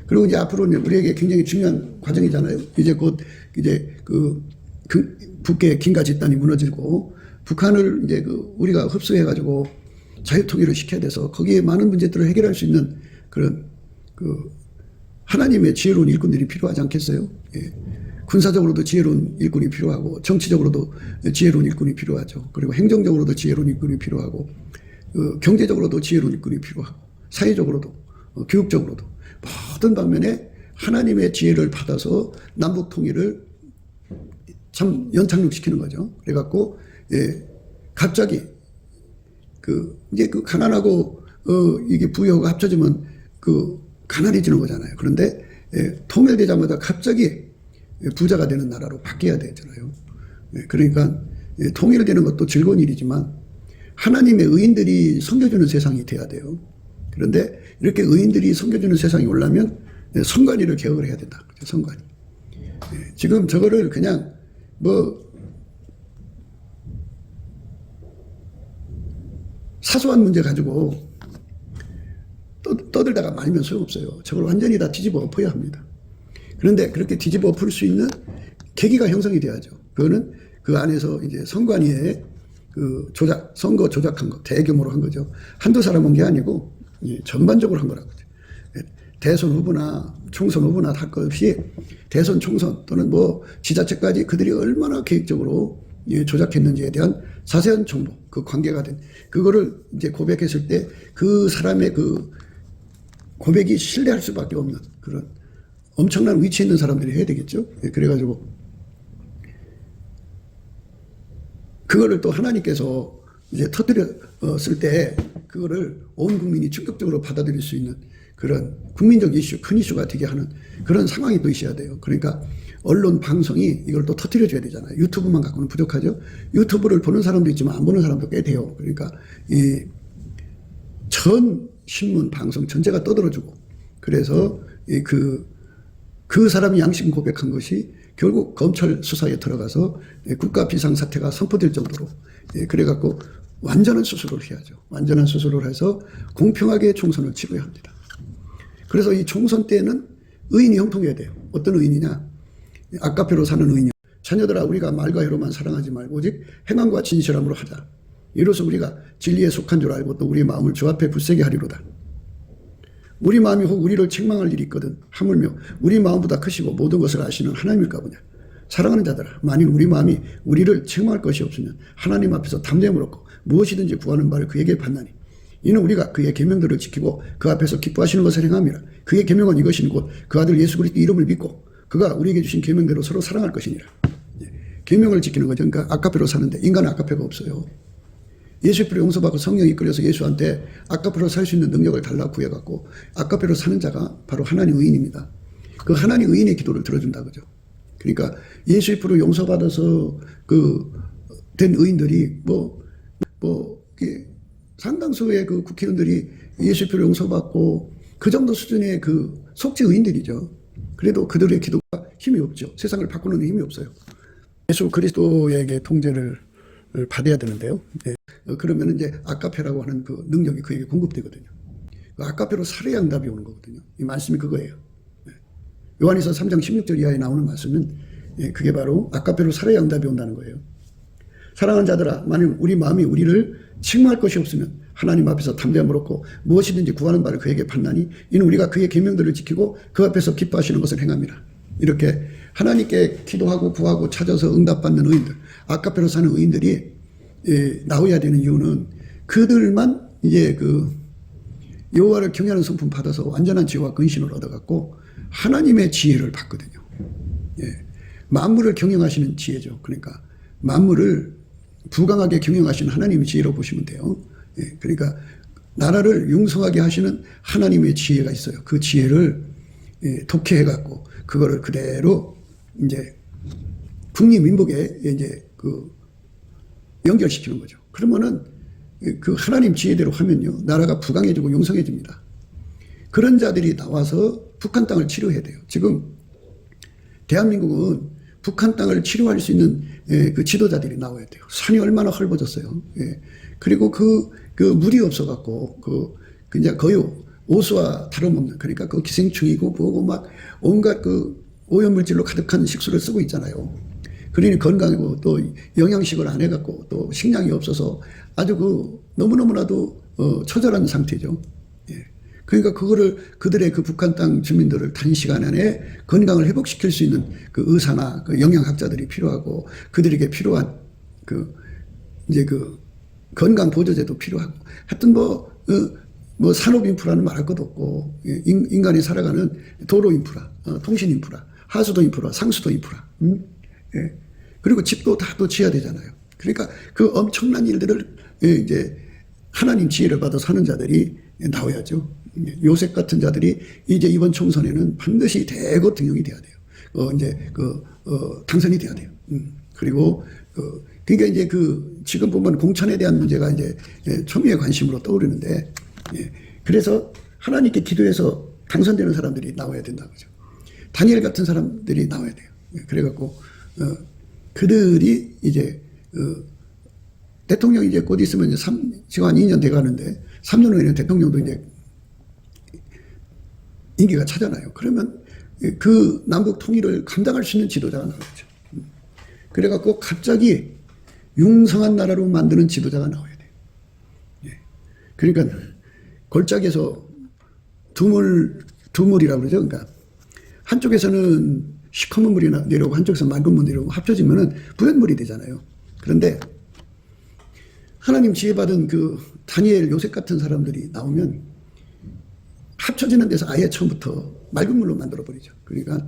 A: 그리고 이제 앞으로는 우리에게 굉장히 중요한 과정이잖아요. 이제 곧 이제 북의 긴가 집단이 무너지고 북한을 이제 우리가 흡수해가지고 자유통일을 시켜야 돼서 거기에 많은 문제들을 해결할 수 있는 그런 하나님의 지혜로운 일꾼들이 필요하지 않겠어요? 예. 군사적으로도 지혜로운 일꾼이 필요하고 정치적으로도 지혜로운 일꾼이 필요하죠. 그리고 행정적으로도 지혜로운 일꾼이 필요하고 경제적으로도 지혜로운 일꾼이 필요하고 사회적으로도 교육적으로도 모든 방면에 하나님의 지혜를 받아서 남북 통일을 참 연착륙시키는 거죠. 그래갖고 갑자기 이제 가난하고 이게 부여가 합쳐지면 가난해지는 거잖아요. 그런데 통일되자마자 갑자기 부자가 되는 나라로 바뀌어야 되잖아요. 그러니까 통일되는 것도 즐거운 일이지만 하나님의 의인들이 섬겨주는 세상이 돼야 돼요. 그런데 이렇게 의인들이 섬겨주는 세상이 오려면 선관위를 개혁을 해야 된다. 선관위. 지금 저거를 그냥 사소한 문제 가지고 떠들다가 말면 소용없어요. 저걸 완전히 다 뒤집어 엎어야 합니다. 그런데 그렇게 뒤집어 엎을 수 있는 계기가 형성이 돼야죠. 그거는 그 안에서 이제 선관위에 선거 조작한 거, 대규모로 한 거죠. 한두 사람 한 게 아니고 전반적으로 한 거라고. 대선 후보나 총선 후보나 할 것 없이 대선, 총선 또는 지자체까지 그들이 얼마나 계획적으로 조작했는지에 대한 자세한 정보, 그 관계가 된 그거를 이제 고백했을 때 그 사람의 고백이 신뢰할 수밖에 없는 그런 엄청난 위치에 있는 사람들이 해야 되겠죠. 그래가지고 그거를 또 하나님께서 이제 터뜨렸을 때 그거를 온 국민이 충격적으로 받아들일 수 있는 그런 국민적 이슈, 큰 이슈가 되게 하는 그런 상황이 또 있어야 돼요. 그러니까 언론, 방송이 이걸 또 터뜨려줘야 되잖아요. 유튜브만 갖고는 부족하죠. 유튜브를 보는 사람도 있지만 안 보는 사람도 꽤 돼요. 그러니까 전 신문, 방송 전체가 떠들어주고 그래서 그 사람이 양심 고백한 것이 결국 검찰 수사에 들어가서 국가 비상사태가 선포될 정도로 그래갖고 완전한 수술을 해야죠. 완전한 수술을 해서 공평하게 총선을 치러야 합니다. 그래서 이 총선 때는 의인이 형통해야 돼요. 어떤 의인이냐? 아까페로 사는 의인이요. 자녀들아 우리가 말과 혀로만 사랑하지 말고 오직 행함과 진실함으로 하자. 이로써 우리가 진리에 속한 줄 알고 또 우리 마음을 주 앞에 굳세게 하리로다. 우리 마음이 혹 우리를 책망할 일이 있거든 하물며 우리 마음보다 크시고 모든 것을 아시는 하나님일까 보냐. 사랑하는 자들아 만일 우리 마음이 우리를 책망할 것이 없으면 하나님 앞에서 담대함을 얻고 무엇이든지 구하는 바를 그에게 받나니 이는 우리가 그의 계명들을 지키고 그 앞에서 기뻐하시는 것을 행함이라. 그의 계명은 이것이니 곧 그 아들 예수 그리스도 이름을 믿고 그가 우리에게 주신 계명대로 서로 사랑할 것이니라. 계명을 지키는 거죠. 그러니까 아까페로 사는데 인간은 아까페가 없어요. 예수께로 용서받고 성령이 이끌려서 예수한테 아까페로 살 수 있는 능력을 달라고 구해갖고 아까페로 사는 자가 바로 하나님 의인입니다. 그 하나님 의인의 기도를 들어준다 그죠. 그러니까 예수께로 용서받아서 의인들이 이게 상당수의 그 국회의원들이 예수표를 용서받고 그 정도 수준의 그 속죄 의인들이죠. 그래도 그들의 기도가 힘이 없죠. 세상을 바꾸는 힘이 없어요. 예수 그리스도에게 통제를 받아야 되는데요. 예. 그러면 이제 아카페라고 하는 그 능력이 그에게 공급되거든요. 그 아카페로 살해야 응답이 오는 거거든요. 이 말씀이 그거예요. 예. 요한일서 3장 16절 이하에 나오는 말씀은 그게 바로 아카페로 살해야 응답이 온다는 거예요. 사랑하는 자들아, 만일 우리 마음이 우리를 책망할 것이 없으면 하나님 앞에서 담대함을 얻고 무엇이든지 구하는 바를 그에게 받나니 이는 우리가 그의 계명들을 지키고 그 앞에서 기뻐하시는 것을 행함이라. 이렇게 하나님께 기도하고 구하고 찾아서 응답받는 의인들, 아카페로 사는 의인들이 나와야 되는 이유는 그들만 이제 그 여호와를 경외하는 성품 받아서 완전한 지혜와 근신을 얻어갖고 하나님의 지혜를 받거든요. 예. 만물을 경영하시는 지혜죠. 그러니까 만물을 부강하게 경영하시는 하나님의 지혜로 보시면 돼요. 예. 그러니까 나라를 융성하게 하시는 하나님의 지혜가 있어요. 그 지혜를 독해해갖고 그거를 그대로 이제 국리민복에 이제 그 연결시키는 거죠. 그러면은 그 하나님 지혜대로 하면요, 나라가 부강해지고 용성해집니다. 그런 자들이 나와서 북한 땅을 치료해야 돼요. 지금 대한민국은 북한 땅을 치료할 수 있는 그 지도자들이 나와야 돼요. 산이 얼마나 헐벗었어요. 예. 그리고 그 물이 없어갖고 이제 거의 오수와 다름없는, 그러니까 그 기생충이고 뭐고 막 온갖 그 오염물질로 가득한 식수를 쓰고 있잖아요. 그러니 건강이고 또 영양식을 안 해갖고 또 식량이 없어서 아주 너무너무나도 처절한 상태죠. 예. 그러니까 그들의 그 북한 땅 주민들을 단시간 안에 건강을 회복시킬 수 있는 그 의사나 그 영양학자들이 필요하고 그들에게 필요한 이제 건강 보조제도 필요하고 하여튼 산업 인프라는 말할 것도 없고 인간이 살아가는 도로 인프라, 통신 인프라, 하수도 인프라, 상수도 인프라. 예. 그리고 집도 다 또 지어야 되잖아요. 그러니까 그 엄청난 일들을 이제 하나님 지혜를 받아 사는 자들이 나와야죠. 요셉 같은 자들이 이제 이번 총선에는 반드시 대거 등용이 돼야 돼요. 당선이 돼야 돼요. 그리고 그러니까 이제 지금 보면 공천에 대한 문제가 이제 초미의 관심으로 떠오르는데, 그래서 하나님께 기도해서 당선되는 사람들이 나와야 된다고 그죠. 다니엘 같은 사람들이 나와야 돼요. 그래갖고 그들이 이제 대통령이 이제 곧 있으면 지금 한 2년 돼 가는데 3년 후에는 대통령도 이제 임기가 차잖아요. 그러면 그 남북 통일을 감당할 수 있는 지도자가 나오죠. 그래갖고 갑자기 융성한 나라로 만드는 지도자가 나와야 돼요. 예. 그러니까 골짜기에서 두물이라고 그러죠. 그러니까 한쪽에서는 시커먼 물이 내려오고 한쪽에서 맑은 물이 내려오고 합쳐지면은 부연물이 되잖아요. 그런데 하나님 지혜받은 다니엘, 요셉 같은 사람들이 나오면 합쳐지는 데서 아예 처음부터 맑은 물로 만들어버리죠. 그러니까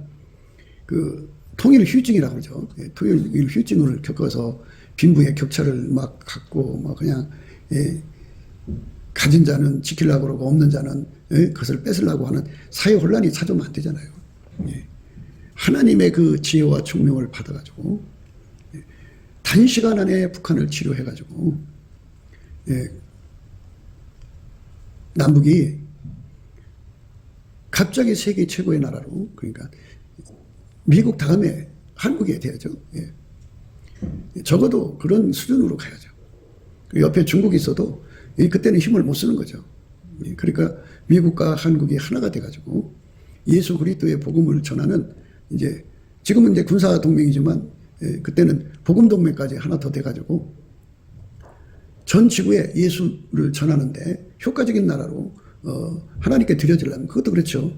A: 통일 휴증이라고 그러죠. 통일 휴증을 겪어서 빈부의 격차를 막 갖고 막 그냥 가진 자는 지키려고 그러고 없는 자는 그것을 뺏으려고 하는 사회 혼란이 찾아오면 안 되잖아요. 하나님의 그 지혜와 총명을 받아가지고 단시간 안에 북한을 치료해가지고 남북이 갑자기 세계 최고의 나라로, 그러니까 미국 다음에 한국이 돼야죠. 적어도 그런 수준으로 가야죠. 옆에 중국이 있어도 그때는 힘을 못 쓰는 거죠. 그러니까 미국과 한국이 하나가 돼가지고 예수 그리스도의 복음을 전하는, 이제 지금은 이제 군사 동맹이지만 그때는 복음 동맹까지 하나 더 돼가지고 전 지구에 예수를 전하는데 효과적인 나라로 하나님께 드려지려면, 그것도 그렇죠.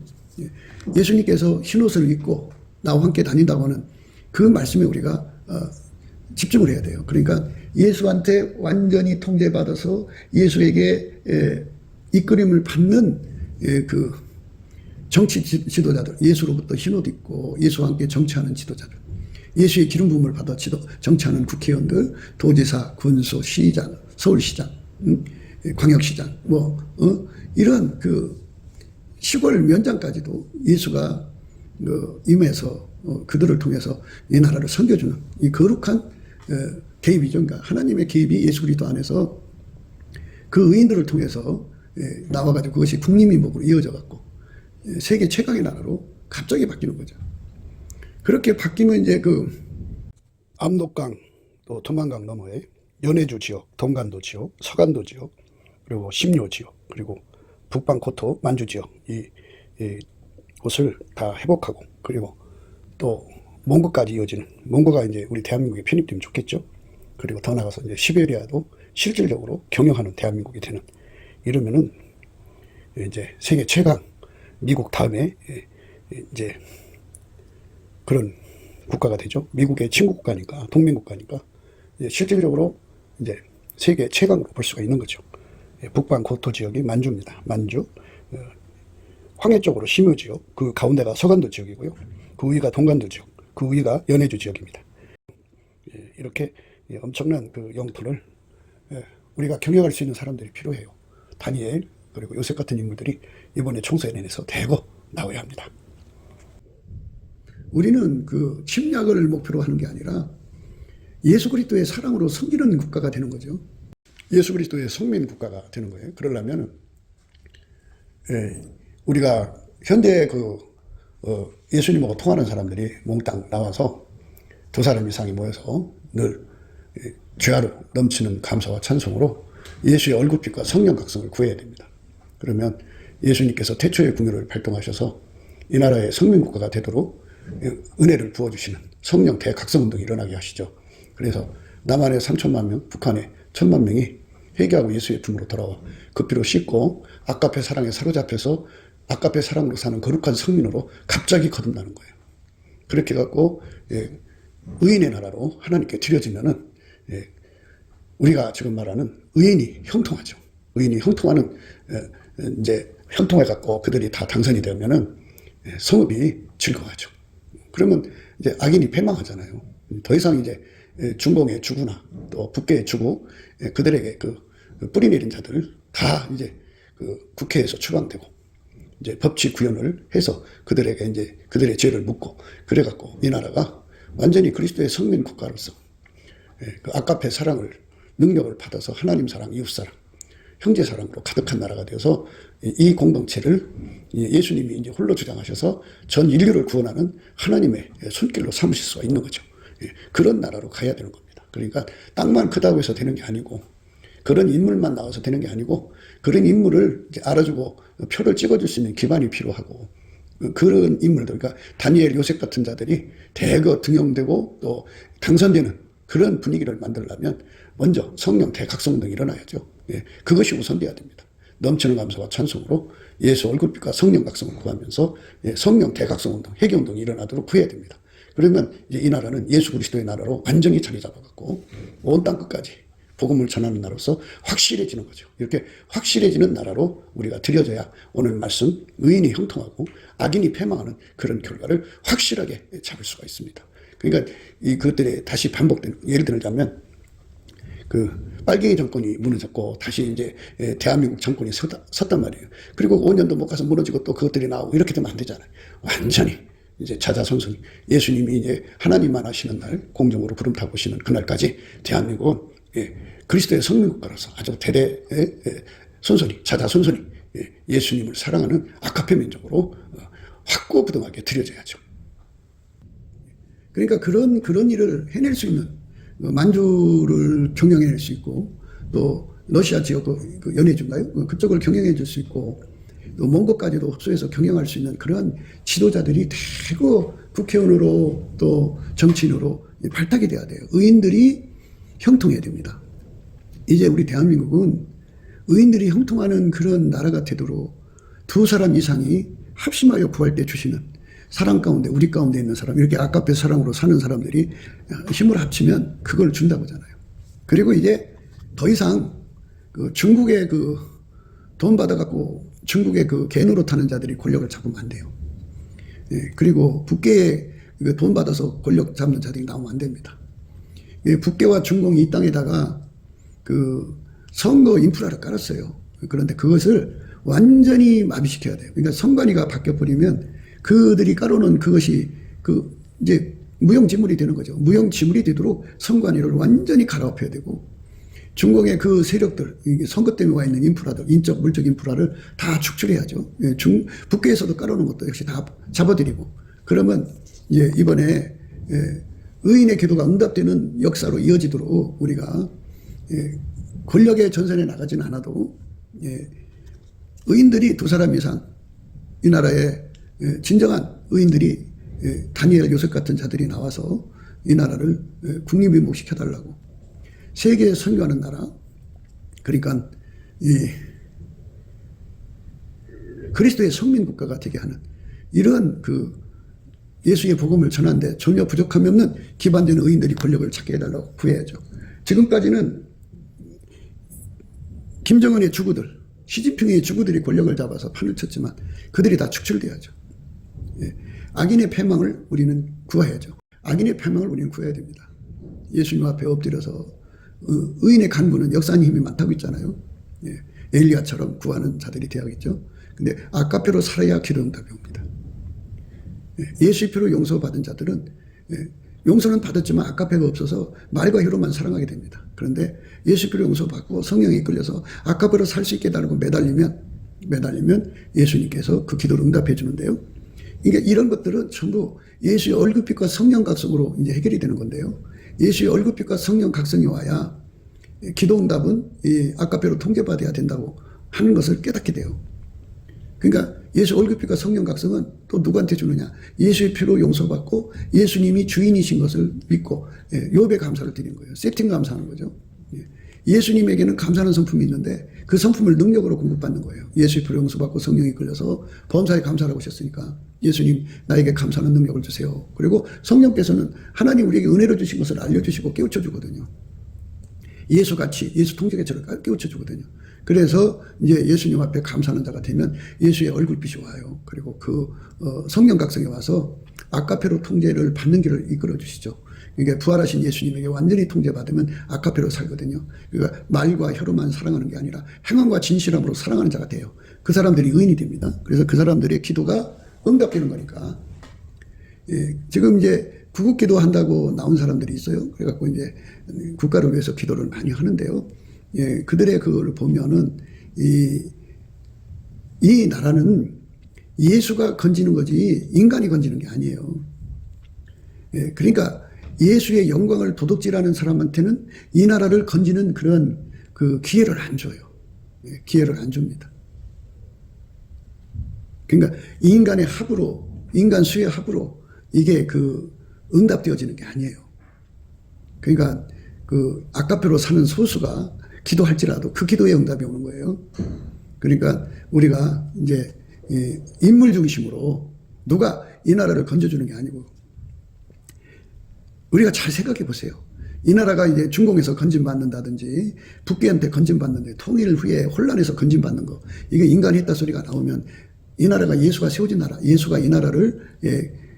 A: 예수님께서 흰옷을 입고 나와 함께 다닌다고 하는 그 말씀에 우리가 집중을 해야 돼요. 그러니까 예수한테 완전히 통제받아서 예수에게 이끌림을 받는 그 정치 지도자들, 예수로부터 흰옷 입고 예수와 함께 정치하는 지도자들, 예수의 기름 부음을 받아 정치하는 국회의원들, 도지사, 군수, 시장, 서울시장, 광역시장, 이런 시골 면장까지도 예수가 임해서 그들을 통해서 이 나라를 섬겨주는 이 거룩한 개입이죠. 그러니까 하나님의 개입이 예수 그리스도 안에서 그 의인들을 통해서 나와가지고 그것이 국민민복으로 이어져갖고 세계 최강의 나라로 갑자기 바뀌는 거죠. 그렇게 바뀌면 이제 그 압록강 또 두만강 너머에 연해주 지역, 동간도 지역, 서간도 지역, 그리고 심료 지역, 그리고 북방 고토 만주 지역 이 곳을 다 회복하고, 그리고 또 몽고까지 이어지는, 몽고가 이제 우리 대한민국에 편입되면 좋겠죠. 그리고 더 나가서 이제 시베리아도 실질적으로 경영하는 대한민국이 되는, 이러면은 이제 세계 최강 미국 다음에 이제 그런 국가가 되죠. 미국의 친구 국가니까, 동맹 국가니까 이제 실질적으로 이제 세계 최강으로 볼 수가 있는 거죠. 북방 고토 지역이 만주입니다. 만주. 황해 쪽으로 심유 지역, 그 가운데가 서간도 지역이고요. 그 위가 동간도 지역, 그 위가 연해주 지역입니다. 이렇게 엄청난 그 영토를 우리가 경영할 수 있는 사람들이 필요해요. 다니엘 그리고 요셉 같은 인물들이 이번에 총선에서 대거 나와야 합니다. 우리는 그 침략을 목표로 하는 게 아니라 예수 그리스도의 사랑으로 섬기는 국가가 되는 거죠. 예수 그리스도의 성민 국가가 되는 거예요. 그러려면 우리가 현대 예수님하고 통하는 사람들이 몽땅 나와서 2사람 이상이 모여서 늘 죄아로 넘치는 감사와 찬송으로 예수의 얼굴빛과 성령 각성을 구해야 됩니다. 그러면 예수님께서 태초의 궁유를 발동하셔서 이 나라의 성민국가가 되도록 은혜를 부어주시는 성령 대각성운동이 일어나게 하시죠. 그래서 남한의 3천만 명, 북한의 1,000만 명이 회개하고 예수의 품으로 돌아와 그 피로 씻고 아까페 사랑에 사로잡혀서 아까페 사랑으로 사는 거룩한 성민으로 갑자기 거듭나는 거예요. 그렇게 갖고 의인의 나라로 하나님께 드려지면은 우리가 지금 말하는 의인이 형통하죠. 의인이 형통하는 이제 형통해 갖고 그들이 다 당선이 되면은 성읍이 즐거워하죠. 그러면 이제 악인이 패망하잖아요. 더 이상 이제 중공의 주구나 또 북계의 주구 그들에게 그 뿌리 내린 자들 다 이제 그 국회에서 추방되고 이제 법치 구현을 해서 그들에게 이제 그들의 죄를 묻고 그래 갖고 이 나라가 완전히 그리스도의 성민 국가로서 그 아까페 사랑을 능력을 받아서 하나님 사랑, 이웃 사랑, 형제 사랑으로 가득한 나라가 되어서 이 공동체를 예수님이 이제 홀로 주장하셔서 전 인류를 구원하는 하나님의 손길로 삼으실 수가 있는 거죠. 그런 나라로 가야 되는 겁니다. 그러니까 땅만 크다고 해서 되는 게 아니고 그런 인물만 나와서 되는 게 아니고 그런 인물을 이제 알아주고 표를 찍어줄 수 있는 기반이 필요하고 그런 인물들, 그러니까 다니엘, 요셉 같은 자들이 대거 등용되고 또 당선되는 그런 분위기를 만들려면 먼저 성령 대각성운동이 일어나야죠. 그것이 우선돼야 됩니다. 넘치는 감사와 찬송으로 예수 얼굴빛과 성령 각성을 구하면서 성령 대각성운동, 회개운동이 일어나도록 구해야 됩니다. 그러면 이제 이 나라는 예수 그리스도의 나라로 완전히 자리 잡아갖고 온 땅 끝까지 복음을 전하는 나라로서 확실해지는 거죠. 이렇게 확실해지는 나라로 우리가 드려져야 오늘 말씀 의인이 형통하고 악인이 패망하는 그런 결과를 확실하게 잡을 수가 있습니다. 그러니까 그것들이 다시 반복되는, 예를 들자면 그 빨갱이 정권이 무너졌고 다시 이제 대한민국 정권이 섰단 말이에요. 그리고 5년도 못 가서 무너지고 또 그것들이 나오고 이렇게 되면 안 되잖아요. 완전히 이제 자자손손 예수님이 이제 하나님만 하시는 날 공정으로 구름 타고 오시는 그날까지 대한민국은 그리스도의 성민국가로서 아주 대대 손손이 자자손손이 예수님을 사랑하는 아카페 민족으로 확고부동하게 드려져야죠. 그러니까 그런 일을 해낼 수 있는 만주를 경영해낼 수 있고 또 러시아 지역 그 연해주인가요? 그쪽을 경영해 줄 수 있고 또 몽고까지도 흡수해서 경영할 수 있는 그런 지도자들이 대거 국회의원으로 또 정치인으로 발탁이 돼야 돼요. 의인들이 형통해야 됩니다. 이제 우리 대한민국은 의인들이 형통하는 그런 나라가 되도록 2사람 이상이 합심하여 구할 때 주시는 사랑 가운데 우리 가운데 있는 사람 이렇게 아까페 사랑으로 사는 사람들이 힘을 합치면 그걸 준다고 하잖아요. 그리고 이제 더 이상 그 중국의 그 돈 받아갖고 중국의 그 개노릇 하는 자들이 권력을 잡으면 안 돼요. 그리고 북계에 돈 받아서 권력 잡는 자들이 나오면 안 됩니다. 북계와 중공이 이 땅에다가 그 선거 인프라를 깔았어요. 그런데 그것을 완전히 마비시켜야 돼요. 그러니까 선관위가 바뀌어버리면 그들이 깔아놓은 그것이 이제 무용지물이 되는 거죠. 무용지물이 되도록 선관위를 완전히 갈아엎어야 되고, 중공의 그 세력들, 선거 때문에 와 있는 인프라들, 인적, 물적 인프라를 다 축출해야죠. 북괴에서도 깔아놓은 것도 역시 다 잡아들이고, 그러면 이번에 의인의 기도가 응답되는 역사로 이어지도록 우리가 권력의 전선에 나가지는 않아도 의인들이 2사람 이상, 이 나라에 진정한 의인들이 다니엘, 요셉 같은 자들이 나와서 이 나라를 국립인목시켜달라고, 세계에 선교하는 나라, 그러니까 이 그리스도의 성민국가가 되게 하는 이런 그 예수의 복음을 전하는데 전혀 부족함이 없는 기반된 의인들이 권력을 찾게 해달라고 구해야죠. 지금까지는 김정은의 주구들, 시진핑의 주구들이 권력을 잡아서 판을 쳤지만 그들이 다 축출돼야죠. 악인의 패망을 우리는 구해야죠. 악인의 패망을 우리는 구해야 됩니다. 예수님 앞에 엎드려서 의인의 간구는 역사의 힘이 많다고 있잖아요. 엘리야처럼 구하는 자들이 되어야겠죠. 근데 아까표로 살아야 기도 응답이 옵니다. 예수의 피로 용서받은 자들은 용서는 받았지만 아까표가 없어서 말과 혀로만 사랑하게 됩니다. 그런데 예수의 피로 용서받고 성령에 이끌려서 아까표로 살 수 있게 달고 매달리면 예수님께서 그 기도를 응답해 주는데요. 그러니까 이런 것들은 전부 예수의 얼굴빛과 성령 각성으로 이제 해결이 되는 건데요. 예수의 얼굴빛과 성령 각성이 와야 기도 응답은 이 아까표로 통제받아야 된다고 하는 것을 깨닫게 돼요. 그러니까 예수 얼굴빛과 성령 각성은 또 누구한테 주느냐? 예수의 피로 용서받고 예수님이 주인이신 것을 믿고 욥의 감사를 드리는 거예요. 세팅 감사하는 거죠. 예수님에게는 감사하는 성품이 있는데 그 성품을 능력으로 공급받는 거예요. 예수의 피로 용서받고 성령이 이끌려서 범사에 감사를 하셨으니까 예수님 나에게 감사하는 능력을 주세요. 그리고 성령께서는 하나님 우리에게 은혜로 주신 것을 알려주시고 깨우쳐 주거든요. 예수같이 예수 통제계처럼 깨우쳐 주거든요. 그래서 이제 예수님 앞에 감사하는 자가 되면 예수의 얼굴빛이 와요. 그리고 그 성령 각성에 와서 아까페로 통제를 받는 길을 이끌어 주시죠. 그러니까 부활하신 예수님에게 완전히 통제받으면 아까페로 살거든요. 그러니까 말과 혀로만 사랑하는 게 아니라 행함과 진실함으로 사랑하는 자가 돼요. 그 사람들이 의인이 됩니다. 그래서 그 사람들의 기도가 응답되는 거니까. 지금 이제 구국기도 한다고 나온 사람들이 있어요. 그래갖고 이제 국가를 위해서 기도를 많이 하는데요. 그들의 그걸 보면은 이 나라는 예수가 건지는 거지 인간이 건지는 게 아니에요. 그러니까 예수의 영광을 도둑질하는 사람한테는 이 나라를 건지는 그런 그 기회를 안 줘요. 기회를 안 줍니다. 그러니까 인간의 합으로, 인간 수의 합으로 이게 그 응답되어지는 게 아니에요. 그러니까 그 아까표로 사는 소수가 기도할지라도 그 기도에 응답이 오는 거예요. 그러니까 우리가 이제 인물 중심으로 누가 이 나라를 건져주는 게 아니고 우리가 잘 생각해 보세요. 이 나라가 이제 중공에서 건진받는다든지 북괴한테 건진받는데 통일 후에 혼란에서 건진받는 거, 이게 인간이 했다 소리가 나오면 이 나라가 예수가 세워진 나라, 예수가 이 나라를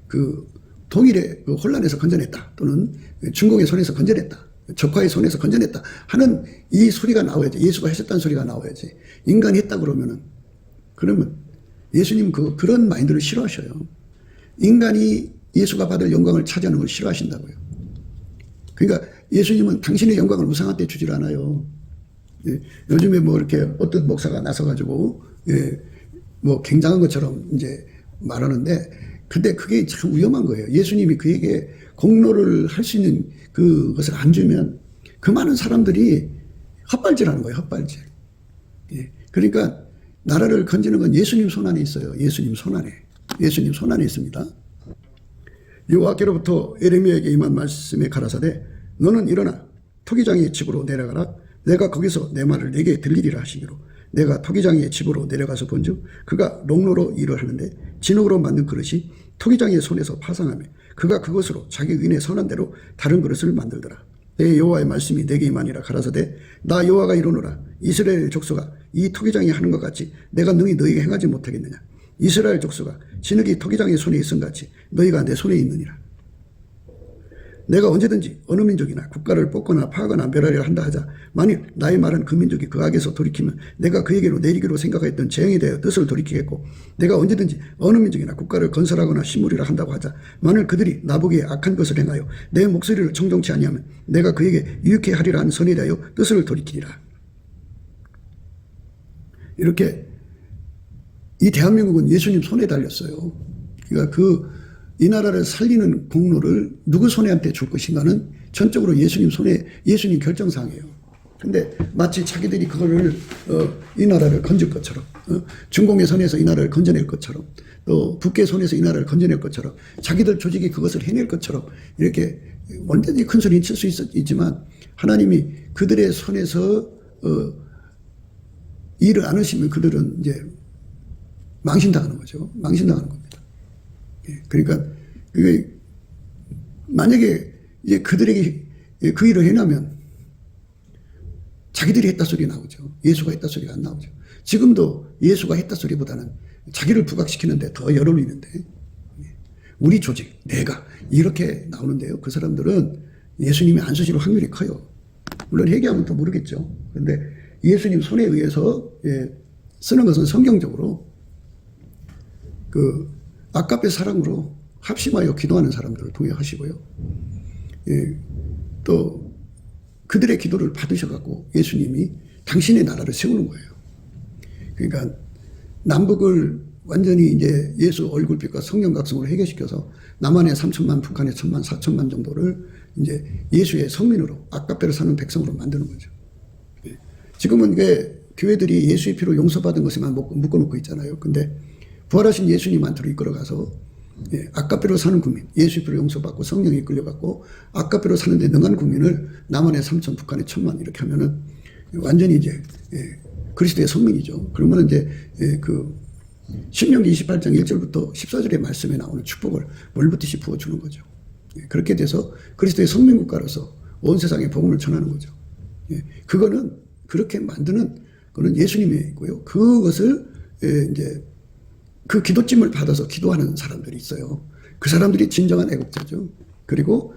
A: 그 통일의 그 혼란에서 건져냈다, 또는 중공의 손에서 건져냈다, 적화의 손에서 건져냈다 하는 이 소리가 나와야지, 예수가 하셨다는 소리가 나와야지. 인간이 했다 그러면 예수님 그런 마인드를 싫어하셔요. 인간이 예수가 받을 영광을 차지하는 걸 싫어하신다고요. 그러니까 예수님은 당신의 영광을 우상한테 주질 않아요. 요즘에 뭐 이렇게 어떤 목사가 나서가지고 뭐 굉장한 것처럼 이제 말하는데, 근데 그게 참 위험한 거예요. 예수님이 그에게 공로를 할 수 있는 그것을 안 주면 그 많은 사람들이 헛발질하는 거예요. 헛발질. 그러니까 나라를 건지는 건 예수님 손 안에 있어요. 예수님 손 안에 있습니다. 여호와께로부터 에레미야에게 임한 말씀에 가라사대 너는 일어나 토기장이의 집으로 내려가라. 내가 거기서 내 말을 내게 들리리라 하시기로 내가 토기장이의 집으로 내려가서 본즉 그가 롱로로 일을 하는데 진흙으로 만든 그릇이 토기장이의 손에서 파상하며 그가 그것으로 자기 의인의 선한 대로 다른 그릇을 만들더라. 내 여호와의 말씀이 내게 임하니라. 가라사대 나 여호와가 이르노라. 이스라엘 족속아, 이 토기장이 하는 것 같이 내가 능히 너희에게 행하지 못하겠느냐. 이스라엘 족속아, 진흙이 토기장의 손에 있음 같이 너희가 내 손에 있느니라. 내가 언제든지 어느 민족이나 국가를 뽑거나 파하거나 멸하려 한다 하자. 만일 나의 말은 그 민족이 그 악에서 돌이키면 내가 그에게로 내리기로 생각했던 재앙에 대하여 뜻을 돌이키겠고, 내가 언제든지 어느 민족이나 국가를 건설하거나 심으리라 한다고 하자. 만일 그들이 나보기에 악한 것을 행하여 내 목소리를 청종치 아니하면 내가 그에게 유익해 하리라 한 선에 대하여 뜻을 돌이키리라. 이렇게 이 대한민국은 예수님 손에 달렸어요. 그러니까 이 나라를 살리는 공로를 누구 손에한테 줄 것인가는 전적으로 예수님 손에, 예수님 결정사항이에요. 근데 마치 자기들이 그거를 이 나라를 건질 것처럼, 중공의 손에서 이 나라를 건져낼 것처럼, 또 북의 손에서 이 나라를 건져낼 것처럼, 자기들 조직이 그것을 해낼 것처럼 이렇게 언제든지 큰 소리 칠 수 있지만, 하나님이 그들의 손에서 일을 안 하시면 그들은 이제 망신당하는 거죠. 망신당하는 겁니다. 그러니까 그게 만약에 이제 그들에게 그 일을 해나면 자기들이 했다 소리 나오죠. 예수가 했다 소리가 안 나오죠. 지금도 예수가 했다 소리보다는 자기를 부각시키는데 더 열을 올리는데, 우리 조직, 내가 이렇게 나오는데요. 그 사람들은 예수님이 안 쓰실 확률이 커요. 물론 회개하면 또 모르겠죠. 그런데 예수님 손에 의해서 쓰는 것은 성경적으로 아까페 사랑으로 합심하여 기도하는 사람들을 통해 하시고요. 또 그들의 기도를 받으셔갖고 예수님이 당신의 나라를 세우는 거예요. 그러니까 남북을 완전히 이제 예수 얼굴빛과 성령 각성으로 해결시켜서 남한의 3천만, 북한의 1천만, 4천만 정도를 이제 예수의 성민으로 아까페를 사는 백성으로 만드는 거죠. 지금은 이게 교회들이 예수의 피로 용서받은 것에만 묶어놓고 있잖아요. 근데 부활하신 예수님한테로 이끌어가서 아까페로 사는 국민, 예수의 피로 용서받고 성령이 이끌려갖고 아까페로 사는데 능한 국민을 남한의 3천, 북한의 1,000만 이렇게 하면은 완전히 이제 그리스도의 성민이죠. 그러면 이제 신명기 28장 1절부터 14절의 말씀에 나오는 축복을 물붓듯이 부어주는 거죠. 그렇게 돼서 그리스도의 성민국가로서 온 세상에 복음을 전하는 거죠. 그거는 그렇게 만드는 그는 예수님이고요. 그것을 이제 그 기도찜을 받아서 기도하는 사람들이 있어요. 그 사람들이 진정한 애국자죠. 그리고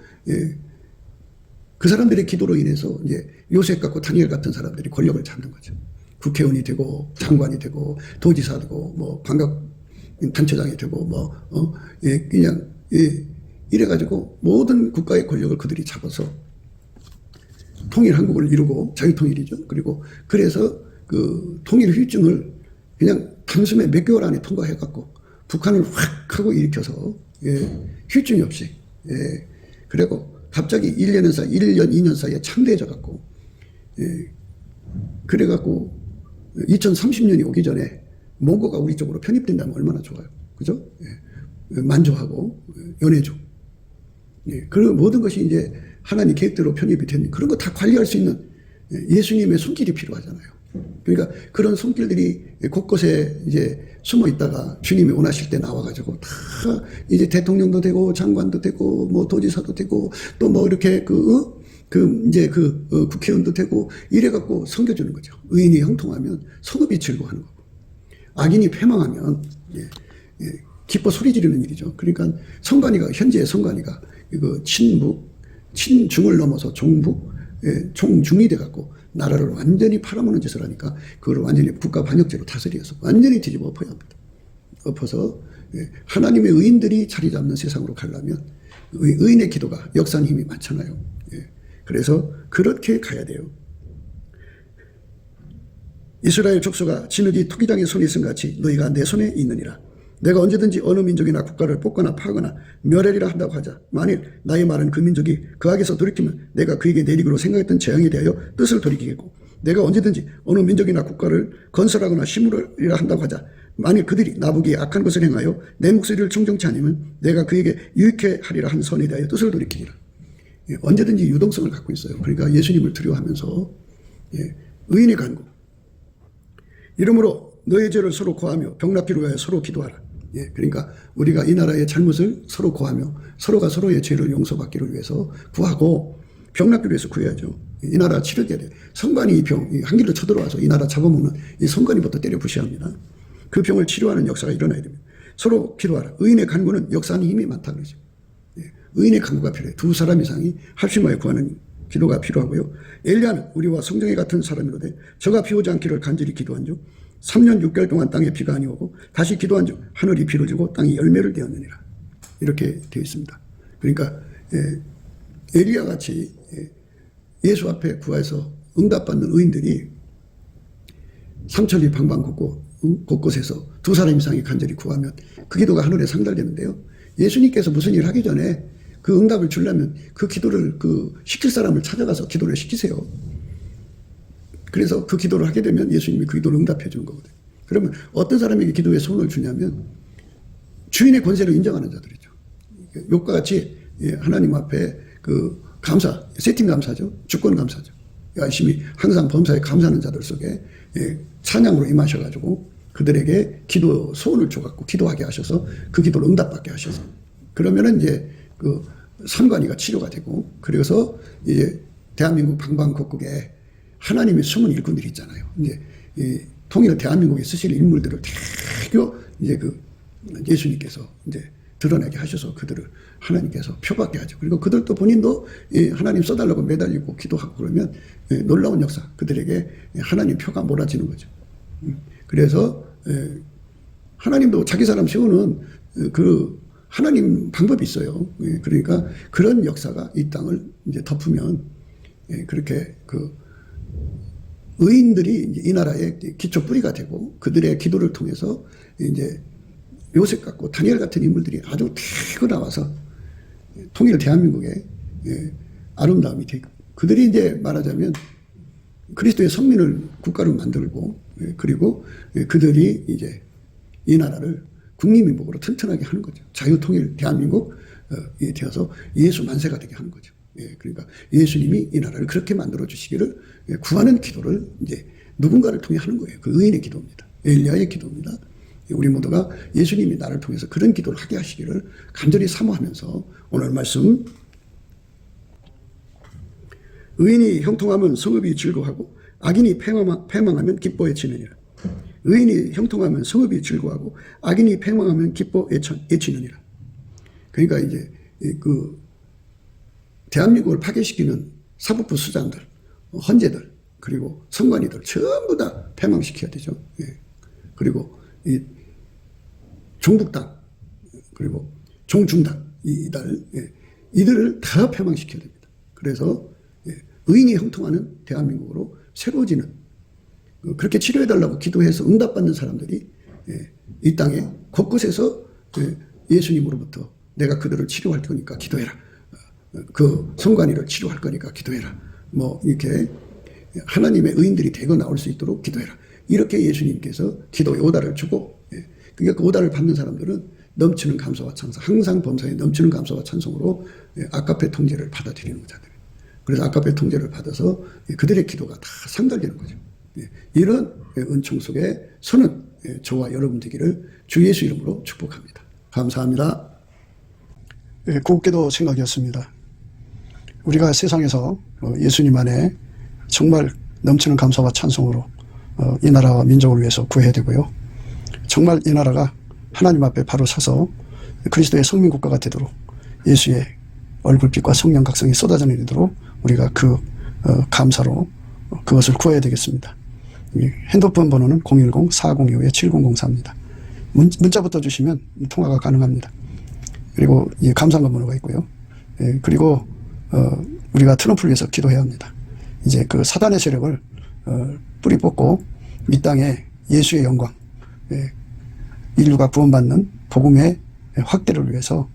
A: 그 사람들의 기도로 인해서 이제 요셉 같고 다니엘 같은 사람들이 권력을 잡는 거죠. 국회의원이 되고 장관이 되고 도지사 되고 뭐 방각 단체장이 되고 그냥 이래가지고 모든 국가의 권력을 그들이 잡아서 통일 한국을 이루고 자유통일이죠. 그리고 그래서 그 통일 휴증을 그냥 단숨에 몇 개월 안에 통과해갖고 북한을 확 하고 일으켜서 휴증이 없이 그리고 갑자기 1년, 2년 사이에 창대해져갖고 그래갖고 2030년이 오기 전에 몽고가 우리 쪽으로 편입된다면 얼마나 좋아요. 그죠? 만조하고 연해주. 그 모든 것이 이제 하나님 계획대로 편입이 되는 그런 거 다 관리할 수 있는 예수님의 손길이 필요하잖아요. 그러니까 그런 손길들이 곳곳에 이제 숨어 있다가 주님이 원하실 때 나와가지고 다 이제 대통령도 되고 장관도 되고 뭐 도지사도 되고 또 뭐 이렇게 국회의원도 되고 이래갖고 섬겨주는 거죠. 의인이 형통하면 성읍이 즐거워하는 거고 악인이 패망하면 기뻐 소리 지르는 일이죠. 그러니까 성관이가 현재 성관이가 이거 친중을 넘어서 종북, 총중이 돼갖고 나라를 완전히 팔아먹는 짓을 하니까 그걸 완전히 국가 반역죄로 다스려서 완전히 뒤집어 엎어야 합니다. 엎어서 하나님의 의인들이 자리 잡는 세상으로 가려면 의인의 기도가 역사하는 힘이 많잖아요. 그래서 그렇게 가야 돼요. 이스라엘 족속아 진흙이 토기장의 손에 있음 같이 너희가 내 손에 있느니라. 내가 언제든지 어느 민족이나 국가를 뽑거나 파거나 멸하리라 한다고 하자. 만일 나의 말은 그 민족이 그 악에서 돌이키면 내가 그에게 내리기로 생각했던 재앙에 대하여 뜻을 돌이키겠고, 내가 언제든지 어느 민족이나 국가를 건설하거나 심으리라 한다고 하자. 만일 그들이 나보기에 악한 것을 행하여 내 목소리를 청정치 않으면 내가 그에게 유익해 하리라 한 선에 대하여 뜻을 돌이키리라. 언제든지 유동성을 갖고 있어요. 그러니까 예수님을 두려워하면서 의인의 간구. 이러므로 너의 죄를 서로 고하며 병납기로 위하여 서로 기도하라. 그러니까 우리가 이 나라의 잘못을 서로 고하며 서로가 서로의 죄를 용서받기를 위해서 구하고 병납기를 위해서 구해야죠. 이 나라 치료돼야 돼요. 성관이 이 병, 한 길로 쳐들어와서 이 나라 잡아먹는 이 성관이부터 때려 부셔야 합니다. 그 병을 치료하는 역사가 일어나야 됩니다. 서로 기도하라. 의인의 간구는 역사하는 힘이 많다 그러죠. 의인의 간구가 필요해요. 두 사람 이상이 합심하여 구하는 기도가 필요하고요. 엘리야는 우리와 성정이 같은 사람이로되 저가 비 오지 않기를 간절히 기도한 중 3년 6개월 동안 땅에 비가 아니오고 다시 기도한 중 하늘이 비를 주고 땅이 열매를 띄었느니라. 이렇게 되어 있습니다. 그러니까 엘리야 같이 예수 앞에 구해서 응답받는 의인들이 삼천리 방방곡곡 곳곳에서 두 사람 이상이 간절히 구하면 그 기도가 하늘에 상달되는데요. 예수님께서 무슨 일을 하기 전에 그 응답을 주려면 그 기도를 시킬 사람을 찾아가서 기도를 시키세요. 그래서 그 기도를 하게 되면 예수님이 그 기도를 응답해 주는 거거든요. 그러면 어떤 사람에게 기도에 손을 주냐면 주인의 권세를 인정하는 자들이죠. 욥과 같이 하나님 앞에 감사, 세팅 감사죠. 주권 감사죠. 열심히 항상 범사에 감사하는 자들 속에 찬양으로 임하셔가지고 그들에게 기도 소원을 줘갖고 기도하게 하셔서 그 기도를 응답받게 하셔서 그러면은 이제 삼관이가 치료가 되고 그래서 이제 대한민국 방방곡곡에 하나님의 숨은 일꾼들이 있잖아요. 이제 통일 대한민국에 쓰실 인물들을 대거 이제 예수님께서 이제 드러나게 하셔서 그들을 하나님께서 표받게 하죠. 그리고 그들도 본인도 하나님 써달라고 매달리고 기도하고 그러면 놀라운 역사, 그들에게 하나님 표가 몰아지는 거죠. 그래서 하나님도 자기 사람 세우는 하나님 방법이 있어요. 그러니까 그런 역사가 이 땅을 이제 덮으면 그렇게 의인들이 이 나라의 기초 뿌리가 되고 그들의 기도를 통해서 이제 요셉 같고 다니엘 같은 인물들이 아주 대거 나와서 통일 대한민국의 아름다움이 되고 그들이 이제 말하자면 그리스도의 성민을 국가로 만들고 그리고 그들이 이제 이 나라를 국립민국으로 튼튼하게 하는 거죠. 자유통일 대한민국이 되어서 예수 만세가 되게 하는 거죠. 그러니까 예수님이 이 나라를 그렇게 만들어 주시기를 구하는 기도를 이제 누군가를 통해 하는 거예요. 그 의인의 기도입니다. 엘리야의 기도입니다. 우리 모두가 예수님이 나를 통해서 그런 기도를 하게 하시기를 간절히 사모하면서 오늘 말씀 의인이 형통하면 성읍이 즐거워하고 악인이 패망하면 기뻐 애치느니라. 의인이 형통하면 성읍이 즐거워하고 악인이 패망하면 기뻐 애치느니라. 그러니까 이제 대한민국을 파괴시키는 사법부 수장들, 헌재들, 그리고 선관위들 전부 다 패망시켜야 되죠. 그리고 이 종북당, 그리고 종중당, 이들을 다 패망시켜야 됩니다. 그래서 의인이 형통하는 대한민국으로 새로워지는 그렇게 치료해달라고 기도해서 응답받는 사람들이 이 땅에 곳곳에서 예수님으로부터 내가 그들을 치료할 거니까 기도해라. 그 성관이를 치료할 거니까 기도해라. 뭐 이렇게 하나님의 의인들이 대거 나올 수 있도록 기도해라. 이렇게 예수님께서 기도의 오다를 주고 그러니까 그 오다를 받는 사람들은 넘치는 감사와 찬송, 항상 범사에 넘치는 감사와 찬송으로 아카페 통제를 받아들이는 자들. 그래서 아카페 통제를 받아서 그들의 기도가 다 상달되는 거죠. 이런 은총 속에 서는 저와 여러분 되기를 주 예수 이름으로 축복합니다. 감사합니다.
B: 곱게도 생각이었습니다. 우리가 세상에서 예수님 안에 정말 넘치는 감사와 찬송으로 이 나라와 민족을 위해서 구해야 되고요. 정말 이 나라가 하나님 앞에 바로 서서 그리스도의 성민국가가 되도록 예수의 얼굴빛과 성령 각성이 쏟아져 내리도록 우리가 감사로 그것을 구해야 되겠습니다. 핸드폰 번호는 010-4025-7004입니다. 문자부터 주시면 통화가 가능합니다. 그리고 이 감사한 번호가 있고요. 그리고 우리가 트럼프를 위해서 기도해야 합니다. 이제 그 사단의 세력을 뿌리 뽑고 이 땅에 예수의 영광, 인류가 구원받는 복음의 확대를 위해서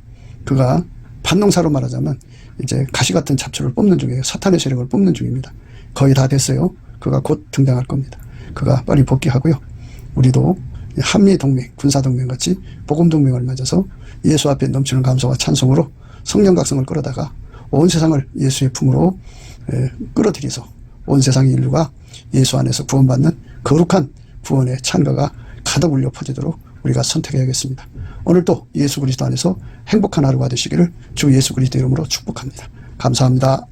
B: 그가 반농사로 말하자면 이제 가시 같은 잡초를 뽑는 중이에요. 사탄의 세력을 뽑는 중입니다. 거의 다 됐어요. 그가 곧 등장할 겁니다. 그가 빨리 복귀하고요. 우리도 한미동맹, 군사동맹 같이 복음동맹을 맺어서 예수 앞에 넘치는 감사와 찬송으로 성령 각성을 끌어다가 온 세상을 예수의 품으로 끌어들여서 온 세상의 인류가 예수 안에서 구원받는 거룩한 구원의 찬가가 가득 울려 퍼지도록 우리가 선택해야겠습니다. 오늘도 예수 그리스도 안에서 행복한 하루가 되시기를 주 예수 그리스도 이름으로 축복합니다. 감사합니다.